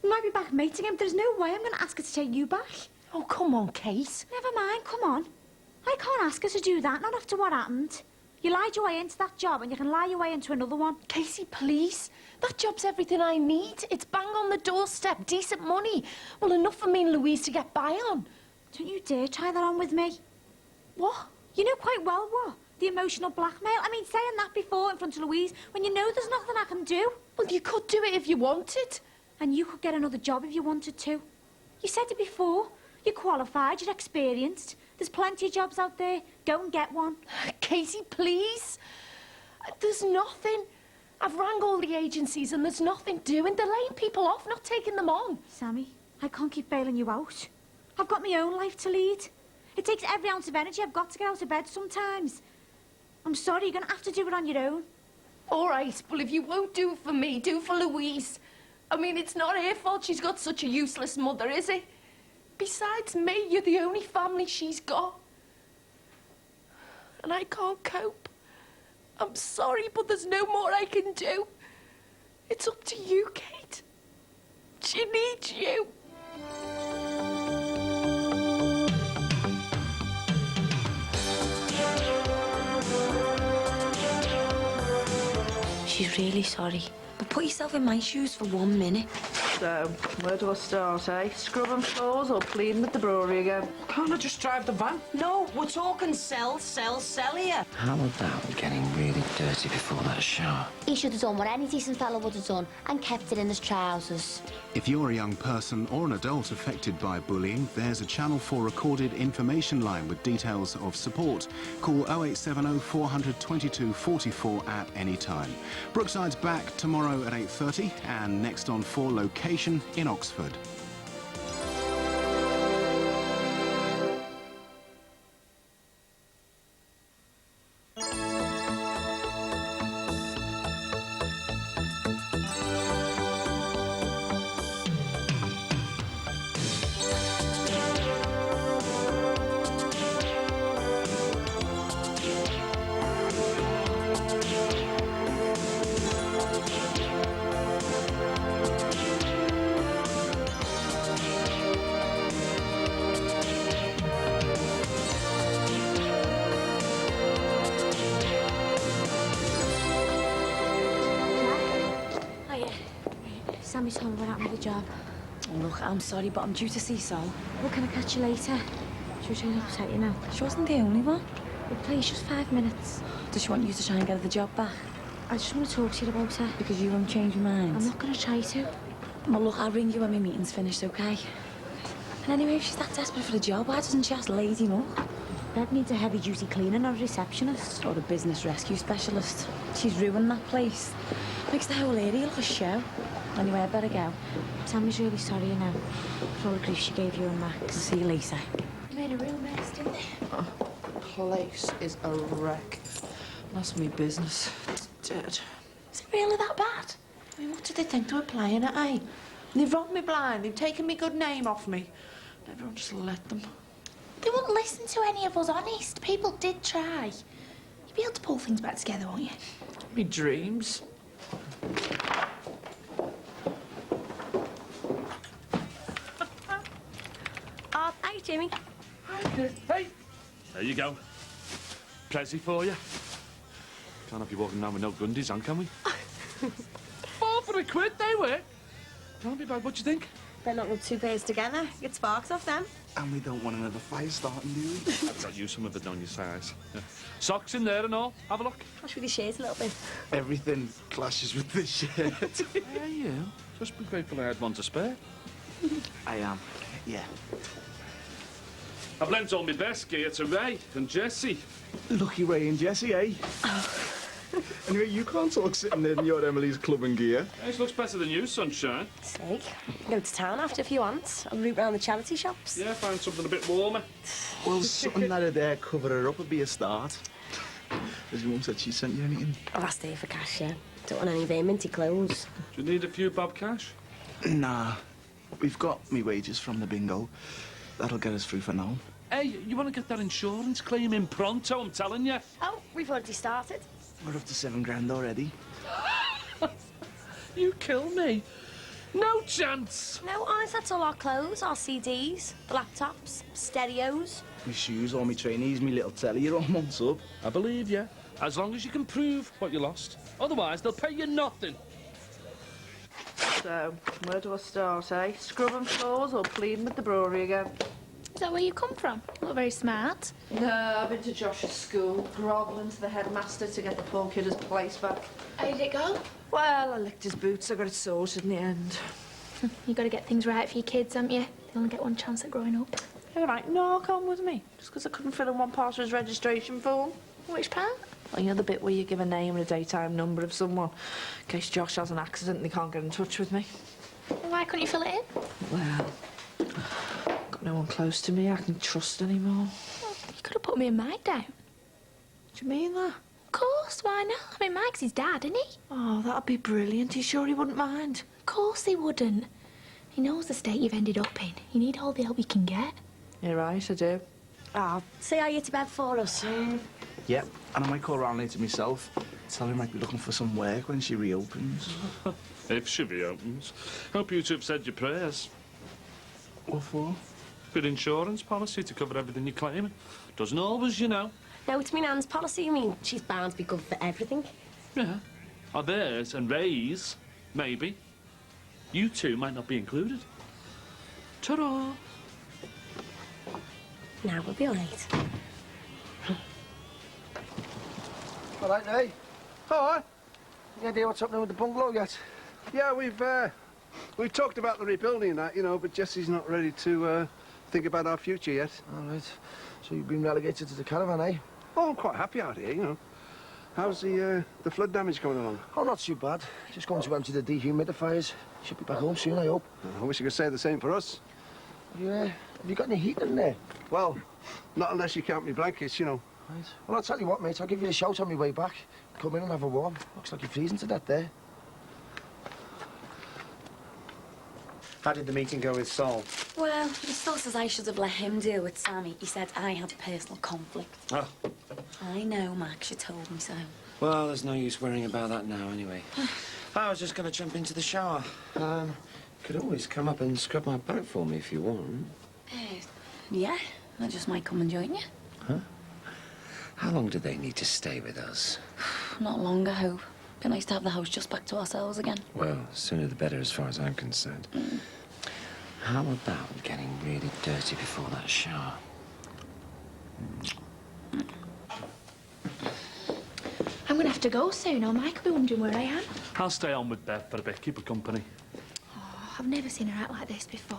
We might be back mates again, but there's no way I'm going to ask her to take you back. Oh, come on, Kate. Never mind, come on. I can't ask her to do that, not after what happened. You lied your way into that job and you can lie your way into another one. Casey, please. That job's everything I need. It's bang on the doorstep, decent money. Well, enough for me and Louise to get by on. Don't you dare try that on with me. What? You know quite well what? The emotional blackmail. I mean, saying that before in front of Louise when you know there's nothing I can do. Well, you could do it if you wanted. And you could get another job if you wanted to. You said it before. You're qualified, you're experienced. There's plenty of jobs out there. Go and get one. Casey, please. There's nothing. I've rang all the agencies and there's nothing doing. They're laying people off, not taking them on. Sammy, I can't keep bailing you out. I've got my own life to lead. It takes every ounce of energy I've got to get out of bed sometimes. I'm sorry, you're going to have to do it on your own. All right, well, if you won't do it for me, do for Louise. I mean, it's not her fault she's got such a useless mother, is it? Besides me, you're the only family she's got. And I can't cope. I'm sorry, but there's no more I can do. It's up to you, Kate. She needs you. She's really sorry. But put yourself in my shoes for 1 minute. So, where do I start, eh? Scrubbing floors or pleading with the brewery again? Can't I just drive the van? No, we're talking sell here. How about getting really dirty before that shower? He should have done what any decent fellow would have done and kept it in his trousers. If you're a young person or an adult affected by bullying, there's a Channel 4 recorded information line with details of support. Call 0870 400 22 44 at any time. Brookside's back tomorrow at 8:30 and next on 4 location in Oxford. Sammy told me what happened with the job. Oh, look, I'm sorry, but I'm due to see Sol. Well, can I catch you later? She was trying to upset you now. She wasn't the only one. Well, please, just 5 minutes. Does she want you to try and get her the job back? I just want to talk to you about her. Because you won't change your mind? I'm not going to try to. Well, look, I'll ring you when my meeting's finished, OK? And anyway, if she's that desperate for the job, why doesn't she ask Lady Luck? Bed needs a heavy-duty cleaner, not a receptionist. Or a business rescue specialist. She's ruined that place. Makes the whole area look a show. Anyway, I better go. Sammy's really sorry, you know, for all the grief she gave you and Max. I'll see you later. You made a real mess, didn't you? Place is a wreck. That's my business. It's dead. Is it really that bad? I mean, what did they think they were playing at, eh? They've robbed me blind, they've taken me good name off me. Everyone just let them. They wouldn't listen to any of us, honest. People did try. You'll be able to pull things back together, won't you? Me dreams. Oh, hi, Jimmy. Hey! There you go. Prezi for you. Can't have you walking around with no gundies on, can we? 4 for £1, they were. Can't be bad, what do you think? Better not rub 2 pairs together. Get sparks off them. And we don't want another fire starting, do we? I've got you some of it on your size. Yeah. Socks in there and all. Have a look. Clash with your shades a little bit. Everything clashes with this shirt. Yeah, you. Just be grateful I had one to spare. I am, yeah. I've lent all my best gear to Ray and Jessie. Lucky Ray and Jessie, eh? Anyway, you can't talk sitting in your Emily's club and gear. This looks better than you, sunshine. Sake. Go to town after if you want. I'll route round the charity shops. Yeah, find something a bit warmer. Well, something that'd cover her up would be a start. As your mum said, she sent you anything? I've asked her for cash, yeah. Don't want any of their minty clothes. Do you need a few bob cash? Nah. We've got me wages from the bingo. That'll get us through for now. Hey, you want to get that insurance claim in pronto, I'm telling you. Oh, we've already started. We're up to 7 grand already. You kill me. No chance. No, honest, that's all our clothes, our CDs, the laptops, stereos. My shoes, all my trainees, my little telly, you're all months up. I believe you. As long as you can prove what you lost. Otherwise, they'll pay you nothing. So, where do I start, eh? Scrubbing floors or pleading with the brewery again? Is that where you come from? Not very smart. No, I've been to Josh's school, grovelling to the headmaster to get the poor kid his place back. How did it go? Well, I licked his boots, I got it sorted in the end. You got to get things right for your kids, haven't you? They only get one chance at growing up. All right, no, come with me. Just because I couldn't fill in one part of his registration form. Which part? Well, you know the bit where you give a name and a daytime number of someone, in case Josh has an accident and they can't get in touch with me. Why couldn't you fill it in? Well, got no one close to me I can trust anymore. Well, you could have put me and Mike down. Do you mean that? Of course, why not? I mean, Mike's his dad, isn't he? Oh, that'd be brilliant. Are you sure he wouldn't mind? Of course he wouldn't. He knows the state you've ended up in. You need all the help you can get. You're right, I do. Oh, say hi to bed for us. Yep, and I might call round later myself. Tell her I might be looking for some work when she reopens. If she reopens. Hope you two have said your prayers. What for? Good insurance policy to cover everything you're claiming. Doesn't always, you know. No, it's me Nan's policy. I mean, she's bound to be good for everything. Yeah. Or theirs and Ray's, maybe. You two might not be included. Ta-da! Now we'll be all right. All right, eh? All right. Any idea what's happening with the bungalow yet? Yeah, we've talked about the rebuilding and that, you know, but Jessie's not ready to think about our future yet. All right. So you've been relegated to the caravan, eh? Oh, I'm quite happy out here, you know. How's the flood damage coming along? Oh, not too bad. Just going to empty the dehumidifiers. Should be back home soon, I hope. I wish you could say the same for us. Yeah. Have you got any heat in there? Well, not unless you count me blankets, you know. Right. Well, I'll tell you what, mate. I'll give you a shout on my way back. Come in and have a warm. Looks like you're freezing to death there. How did the meeting go with Sol? Well, he still says I should have let him deal with Sammy. He said I had personal conflict. Oh. I know, Max. You told me so. Well, there's no use worrying about that now, anyway. I was just going to jump into the shower. Could always come up and scrub my back for me if you want. Yeah, I just might come and join you. Huh? How long do they need to stay with us? Not long, I hope. Be nice to have the house just back to ourselves again. Well, sooner the better as far as I'm concerned. How about getting really dirty before that shower? I'm going to have to go soon, or Mike will be wondering where I am. I'll stay on with Bev for a bit, keep her company. Oh, I've never seen her act like this before.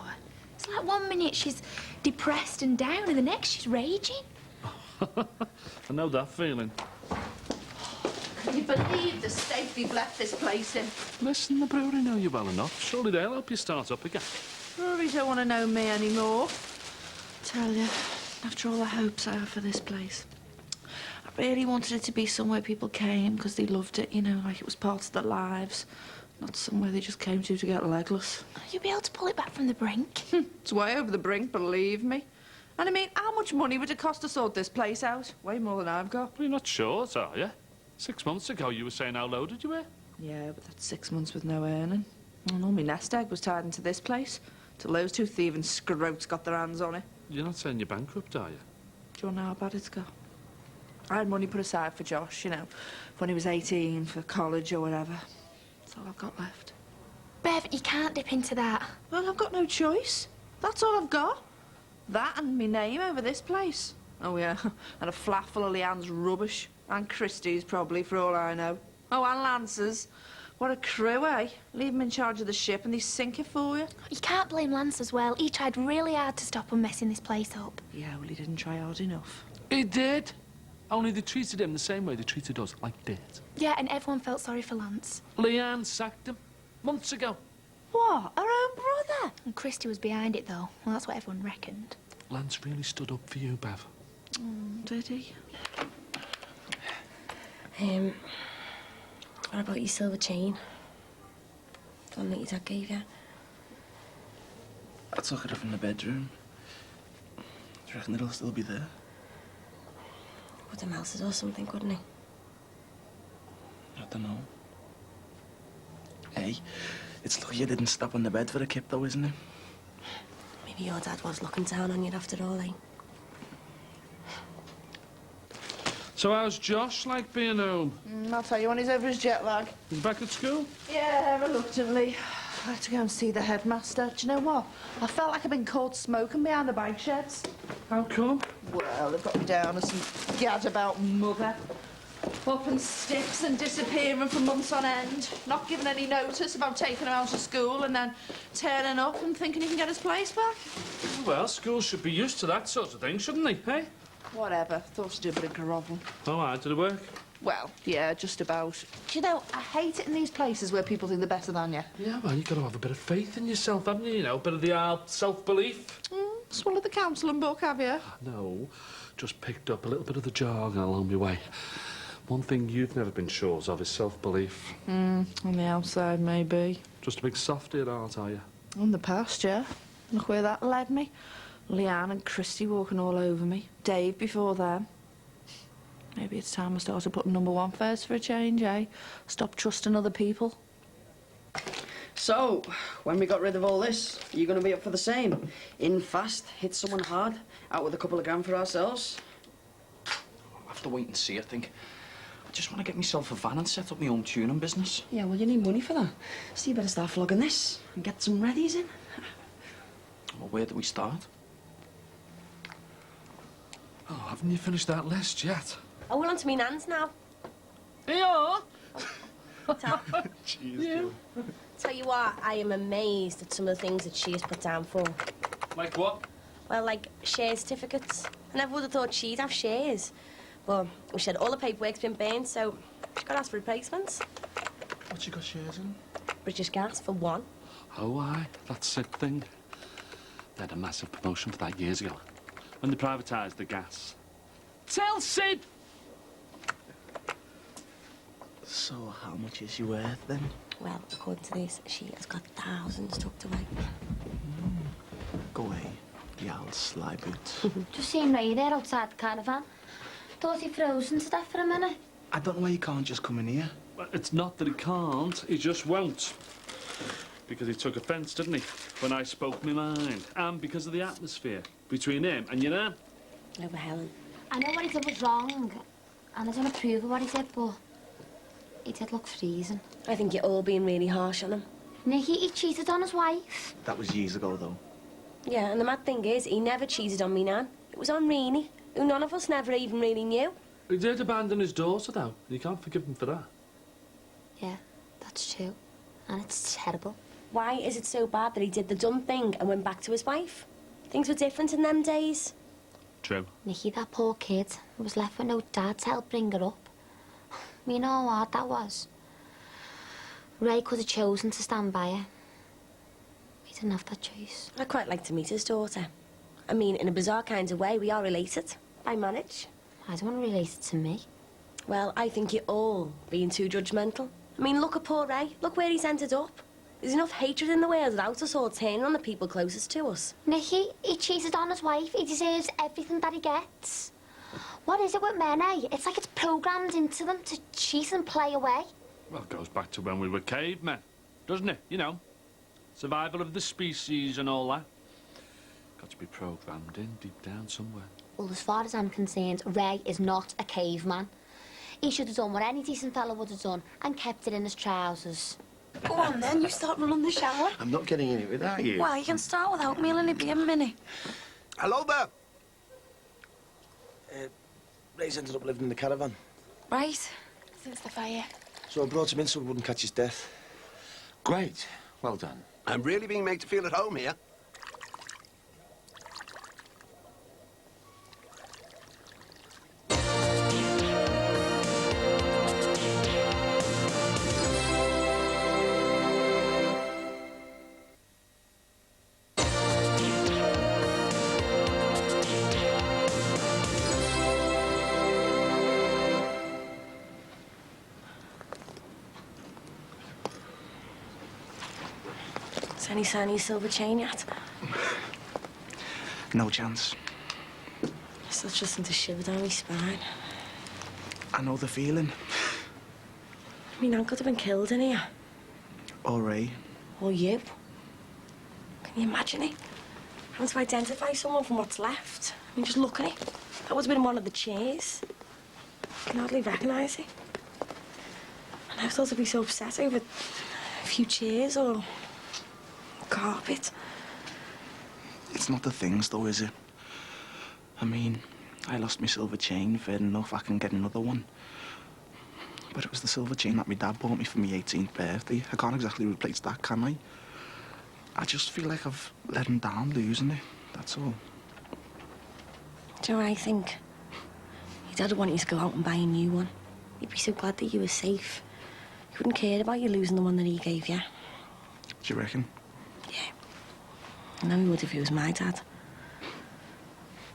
It's like 1 minute she's depressed and down, and the next she's raging. I know that feeling. Can you believe the state we've left this place in? Listen, the brewery know you well enough. Surely they'll help you start up again. Brewery don't want to know me anymore. Tell you, after all the hopes I have for this place, I really wanted it to be somewhere people came because they loved it, you know, like it was part of their lives, not somewhere they just came to get legless. You'll be able to pull it back from the brink. It's way over the brink, believe me. And I mean, how much money would it cost to sort this place out? Way more than I've got. Well, you're not short, are you? 6 months ago you were saying how loaded you were. Yeah, but that's 6 months with no earning. And all my nest egg was tied into this place till those two thieving scroats got their hands on it. You're not saying you're bankrupt, are you? Do you know how bad it's got? I had money put aside for Josh, you know, when he was 18, for college or whatever. That's all I've got left. Bev, you can't dip into that. Well, I've got no choice. That's all I've got. That and me name over this place. Oh, yeah, and a flat full of Leanne's rubbish. And Christie's, probably, for all I know. Oh, and Lance's. What a crew, eh? Leave them in charge of the ship and they sink it for you. You can't blame Lance as well. He tried really hard to stop them messing this place up. Yeah, well, he didn't try hard enough. He did. Only they treated him the same way they treated us, like dirt. Yeah, and everyone felt sorry for Lance. Leanne sacked him months ago. What? Her own brother? And Christie was behind it, though. Well, that's what everyone reckoned. Lance really stood up for you, Bev. Did he? What about your silver chain? The one that your dad gave you? I took it up in the bedroom. Do you reckon it'll still be there? Would have melted or something, couldn't he? I don't know. Hey, it's lucky you didn't stop on the bed for a kip, though, isn't it? Maybe your dad was looking down on you after all, eh? So how's Josh like being home? I'll tell you when he's over his jet lag. He's back at school? Yeah, reluctantly. I had to go and see the headmaster. Do you know what? I felt like I'd been caught smoking behind the bike sheds. How come? Well, they've got me down as some gad-about mother. Up in sticks and disappearing for months on end. Not giving any notice about taking him out of school and then turning up and thinking he can get his place back. Well, schools should be used to that sort of thing, shouldn't they, eh? Whatever. Thought to do a bit of grovel. Oh, how did it work? Well, yeah, just about. Do you know, I hate it in these places where people think they're better than you. Yeah, well, you've got to have a bit of faith in yourself, haven't you? You know, a bit of the self-belief. Swallowed the counselling book, have you? No, just picked up a little bit of the jargon along my way. One thing you've never been sure of is self-belief. On the outside, maybe. Just a big softy at heart, are you? In the past, yeah. Look where that led me. Leanne and Christie walking all over me. Dave before them. Maybe it's time I started putting number one first for a change, eh? Stop trusting other people. So, when we got rid of all this, are you going to be up for the same? In fast, hit someone hard, out with a couple of grand for ourselves? I'll have to wait and see, I think. I just want to get myself a van and set up my own tuning business. Yeah, well, you need money for that. So you better start flogging this and get some readies in. Well, where do we start? Oh, haven't you finished that list yet? Oh, we're on to me nans now. Yeah. Cheers, Tell you what, I am amazed at some of the things that she has put down for. Like what? Well, like share certificates. I never would have thought she'd have shares. Well, we said all the paperwork's been burned, so she's got to ask for replacements. What's she got shares in? British Gas for one. Oh, aye, that sick thing. They had a massive promotion for that years ago, when they privatised the gas. Tell Sid! So, how much is she worth, then? Well, according to this, she has got thousands tucked away. Go away, the old sly boots. Just seen Ray there outside the caravan. Thought he frozen to death for a minute. I don't know why you can't just come in here. Well, it's not that he can't, he just won't. Because he took offence, didn't he, when I spoke my mind. And because of the atmosphere between him and your nan. Over Helen. I know what he did was wrong, and I don't approve of what he did, but He did look freezing. I think you're all being really harsh on him. Nicky, he cheated on his wife. That was years ago, though. Yeah, and the mad thing is, he never cheated on me, Nan. It was on Reenie, who none of us never even really knew. He did abandon his daughter, though. You can't forgive him for that. Yeah, that's true. And it's terrible. Why is it so bad that he did the dumb thing and went back to his wife? Things were different in them days. True. Nicky, that poor kid, was left with no dad to help bring her up. You know how hard that was. Ray could have chosen to stand by her. He didn't have that choice. I'd quite like to meet his daughter. I mean, in a bizarre kind of way, we are related. By marriage. I don't want to relate it to me. Well, I think you're all being too judgmental. I mean, look at poor Ray. Look where he's ended up. There's enough hatred in the world without us all turning on the people closest to us. Nicky, he cheated on his wife. He deserves everything that he gets. What is it with men, eh? It's like it's programmed into them to cheat and play away. Well, it goes back to when we were cavemen, doesn't it? You know, survival of the species and all that. Got to be programmed in deep down somewhere. Well, as far as I'm concerned, Ray is not a caveman. He should have done what any decent fella would have done and kept it in his trousers. Go on then, you start running the shower. I'm not getting in it with that, you. Why, you can start without me, it'll be a minute. Hello there. Ray's ended up living in the caravan. Right, since the fire. So I brought him in so he wouldn't catch his death. Great. Well done. I'm really being made to feel at home here. Is any sign of your silver chain yet? No chance. Still just something to shiver down my spine. I know the feeling. I mean, Nan could have been killed in here. Or Ray. Or you. Can you imagine it? Having to identify someone from what's left. I mean, just look at it. That would have been one of the chairs. I can hardly recognise it. I never thought I'd be so upset over a few chairs or carpet. It's not the things, though, is it? I mean, I lost my silver chain. Fair enough, I can get another one. But it was the silver chain that my dad bought me for my 18th birthday. I can't exactly replace that, can I? I just feel like I've let him down losing it, that's all. Do you know what I think? Your dad would want you to go out and buy a new one. He'd be so glad that you were safe. He wouldn't care about you losing the one that he gave you. Do you reckon? Yeah. I know he would if he was my dad.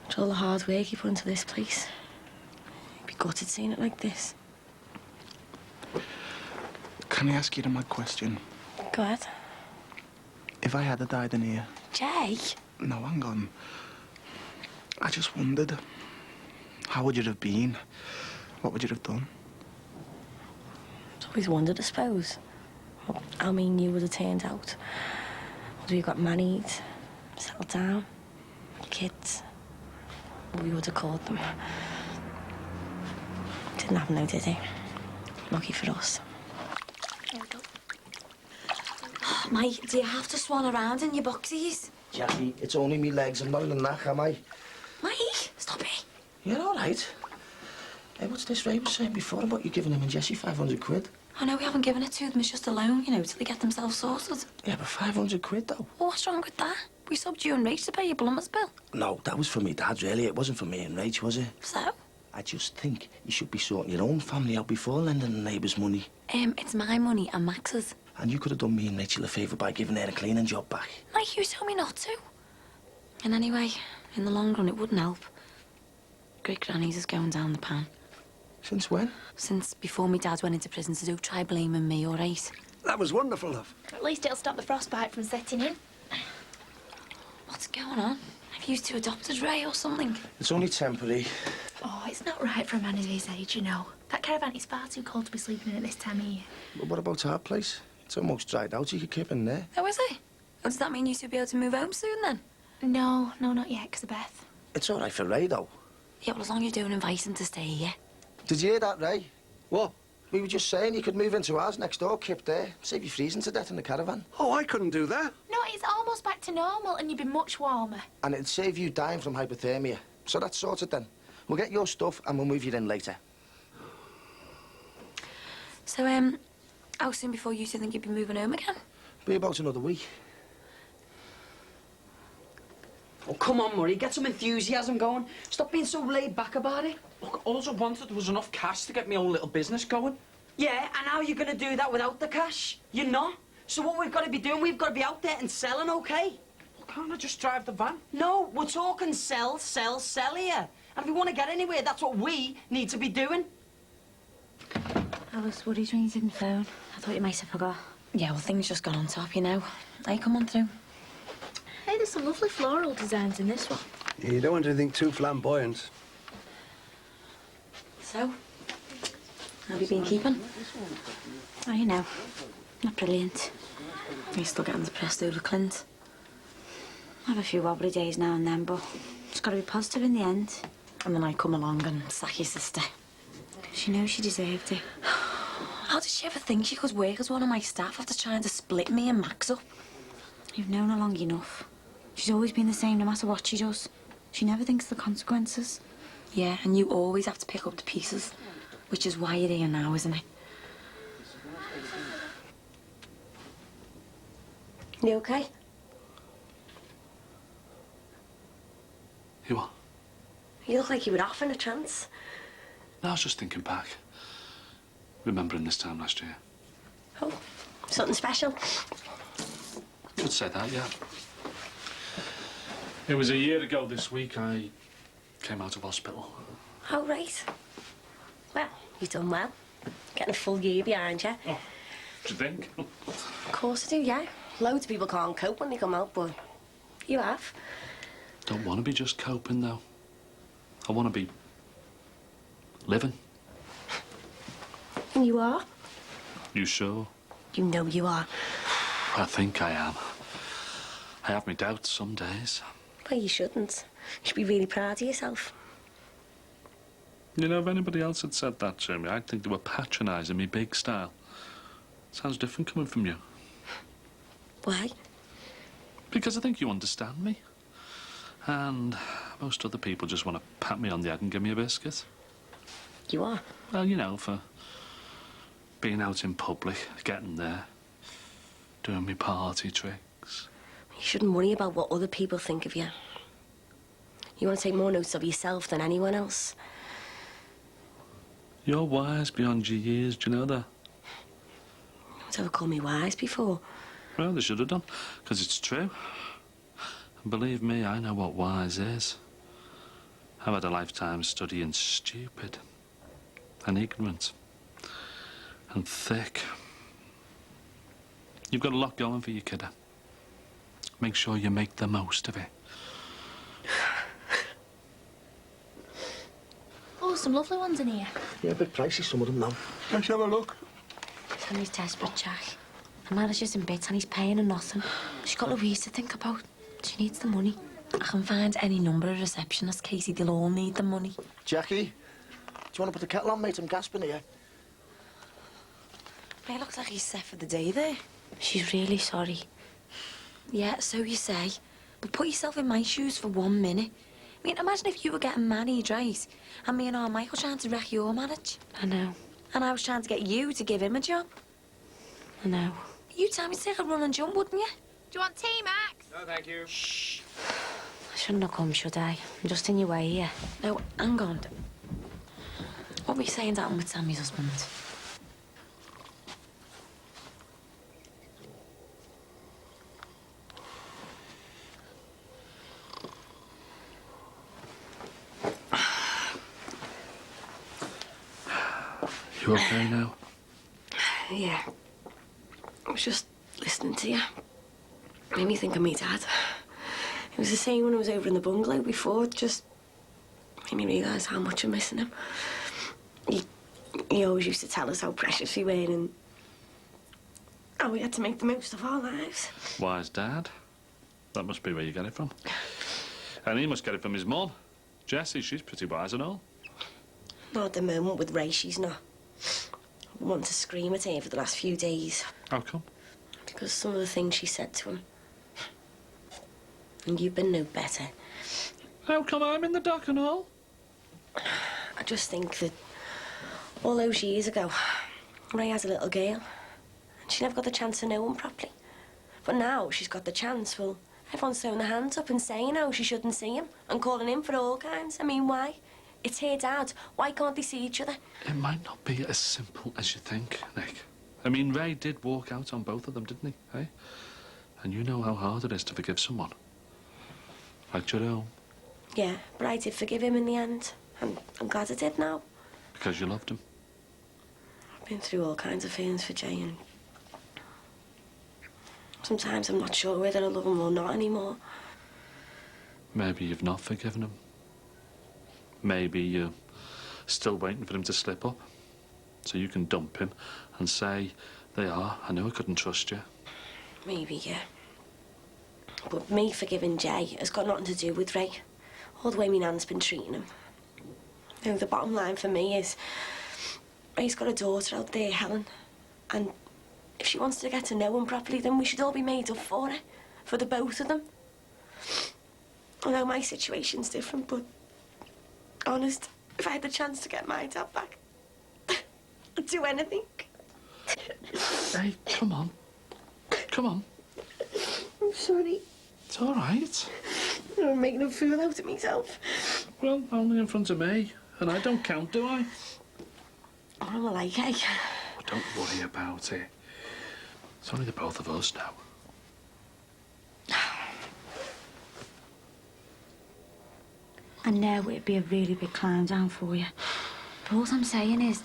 After all the hard work he put into this place, he'd be gutted seeing it like this. Can I ask you a mad question? Go ahead. If I had died in here... Jay? No, hang on. I just wondered, how would you have been? What would you have done? I've always wondered, I suppose. How me and you would have turned out. Would we have got married, settled down, kids? What we would have called them. Didn't happen though, did it? Lucky for us. Oh, mate, do you have to swan around in your boxies? Jackie, it's only me legs. I'm not in the knack, am I? Mate, stop it. You're all right. Hey, what's this Ray was saying before about you giving him and Jessie 500 quid? I know we haven't given it to them, it's just a loan, you know, till they get themselves sorted. Yeah, but 500 quid, though. Well, what's wrong with that? We subbed you and Rach to pay your plumber's bill. No, that was for me dad, really. It wasn't for me and Rach, was it? So? I just think you should be sorting your own family out before lending the neighbours money. It's my money and Max's. And you could have done me and Rachel a favour by giving her a cleaning job back. Mike, you told me not to. And anyway, in the long run, it wouldn't help. Great Granny's is going down the pan. Since when? Since before my dad went into prison, so don't try blaming me, all right? That was wonderful, love. At least it'll stop the frostbite from setting in. What's going on? Have you two adopted Ray or something? It's only temporary. Oh, it's not right for a man of his age, you know. That caravan is far too cold to be sleeping in at this time of year. But what about our place? It's almost dried out. You could keep in there. Oh, is it? Oh, does that mean you two be able to move home soon, then? No, not yet, because of Beth. It's all right for Ray, though. Yeah, well, as long as you don't invite him to stay here. Did you hear that, Ray? What? We were just saying you could move into ours next door, Kip there. Save you freezing to death in the caravan. Oh, I couldn't do that. No, it's almost back to normal and you'd be much warmer. And it'd save you dying from hypothermia. So that's sorted then. We'll get your stuff and we'll move you in later. So, how soon before you two think you'd be moving home again? Be about another week. Oh, come on, Murray, get some enthusiasm going. Stop being so laid back about it. Look, all I wanted was enough cash to get my own little business going. Yeah, and how are you going to do that without the cash? You're not. So what we've got to be doing, we've got to be out there and selling, OK? Well, can't I just drive the van? No, we're talking sell here. And if we want to get anywhere, that's what we need to be doing. I was worried when you didn't phone. I thought you might have forgot. Yeah, well, things just got on top, you know. Hey, come on through. Hey, there's some lovely floral designs in this one. Yeah, you don't want anything too flamboyant. So, how have you been keeping? Oh, you know, not brilliant. You're still getting depressed over Clint. I have a few wobbly days now and then, but it's got to be positive in the end. And then I come along and sack your sister. She knows she deserved it. How did she ever think she could work as one of my staff after trying to split me and Max up? You've known her long enough. She's always been the same no matter what she does. She never thinks of the consequences. Yeah, and you always have to pick up the pieces, which is why you're here now, isn't it? You okay? You what? You look like you were off in a trance. No, I was just thinking back. Remembering this time last year. Oh, something special? Could say that, yeah. It was a year ago this week I came out of hospital. Oh, right. Well, you've done well. Getting a full year behind you. Oh, do you think? Of course I do, yeah. Loads of people can't cope when they come out, but you have. Don't want to be just coping, though. I want to be living. And you are? You sure? You know you are. I think I am. I have my doubts some days. Well, you shouldn't. You should be really proud of yourself. You know, if anybody else had said that to me, I'd think they were patronising me big style. Sounds different coming from you. Why? Because I think you understand me. And most other people just want to pat me on the head and give me a biscuit. You are? Well, you know, for being out in public, getting there, doing me party tricks. You shouldn't worry about what other people think of you. You want to take more notice of yourself than anyone else. You're wise beyond your years, do you know that? No one's ever called me wise before. Well, they should have done, because it's true. And believe me, I know what wise is. I've had a lifetime studying stupid and ignorant and thick. You've got a lot going for you, kiddo. Make sure you make the most of it. Oh, some lovely ones in here. Yeah, a bit pricey, some of them now. Let's have a look. Tammy's desperate, Jack. The manager's in bits and he's paying her nothing. She's got Louise to think about. She needs the money. I can find any number of receptionists, Casey. They'll all need the money. Jackie, do you want to put the kettle on, mate? I'm gasping here. It looks like he's set for the day there. She's really sorry. Yeah, so you say. But put yourself in my shoes for 1 minute. I mean, imagine if you were getting married, right? And me and our Michael trying to wreck your marriage. I know. And I was trying to get you to give him a job. I know. You'd tell me to take a run and jump, wouldn't you? Do you want tea, Max? No, thank you. Shh. I shouldn't have come, should I? I'm just in your way here. No, hang on. What were you saying happened with Sammy's husband? You okay now? Yeah. I was just listening to you. Made me think of me dad. It was the same when I was over in the bungalow before. It just made me realise how much I'm missing him. He always used to tell us how precious we were and how we had to make the most of our lives. Wise dad. That must be where you get it from. And he must get it from his mum. Jessie, she's pretty wise and all. Not at the moment with Ray, she's not. wanting to scream at her for the last few days. How come? Because some of the things she said to him. And you've been no better. How come I'm in the dock and all? I just think that all those years ago, Ray has a little girl, and she never got the chance to know him properly. But now she's got the chance, well, everyone's throwing their hands up and saying how she shouldn't see him and calling him for all kinds. I mean, why? It's her dad. Why can't they see each other? It might not be as simple as you think, Nick. I mean, Ray did walk out on both of them, didn't he, eh? And you know how hard it is to forgive someone. Like your own. Yeah, but I did forgive him in the end. I'm glad I did now. Because you loved him. I've been through all kinds of feelings for Jay, and sometimes I'm not sure whether I love him or not anymore. Maybe you've not forgiven him. Maybe you're still waiting for him to slip up. So you can dump him and say, "They are, I knew I couldn't trust you." Maybe, yeah. But me forgiving Jay has got nothing to do with Ray. All the way me nan's been treating him. You know, the bottom line for me is Ray's got a daughter out there, Helen. And if she wants to get to know him properly, then we should all be made up for it. For the both of them. I know my situation's different, but honest, if I had the chance to get my dad back, I'd do anything. Hey, come on. Come on. I'm sorry. It's all right. I'm making a fool out of myself. Well, only in front of me. And I don't count, do I? What am I like, eh? Don't worry about it. It's only the both of us now. I know it'd be a really big climb down for you. But all I'm saying is,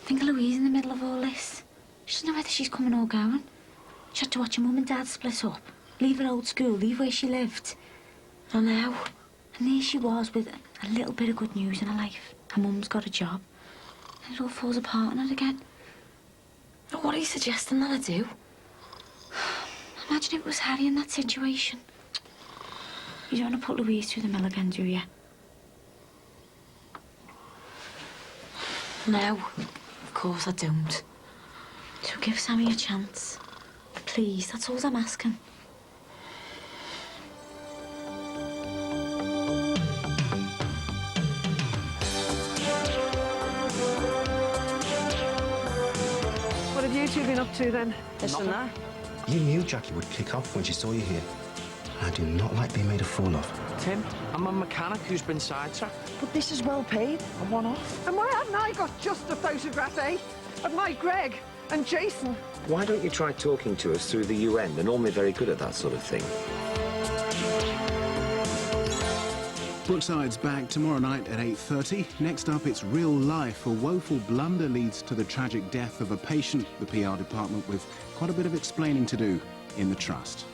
think of Louise in the middle of all this. She doesn't know whether she's coming or going. She had to watch her mum and dad split up, leave her old school, leave where she lived. I know. And there she was with a little bit of good news in her life. Her mum's got a job. And it all falls apart on her again. What are you suggesting that I do? Imagine if it was Harry in that situation. You don't want to put Louise through the mill again, do you? No, of course I don't. So give Sammy a chance. Please, that's all I'm asking. What have you two been up to then? This and that. You knew Jackie would kick off when she saw you here. I do not like being made a fool of. Tim, I'm a mechanic who's been sidetracked. But this is well paid. I'm one off. And why haven't I got just a photograph, eh? Of my Greg and Jason. Why don't you try talking to us through the UN? They're normally very good at that sort of thing. Brookside's back tomorrow night at 8:30. Next up, it's Real Life. A woeful blunder leads to the tragic death of a patient. The PR department with quite a bit of explaining to do in the Trust.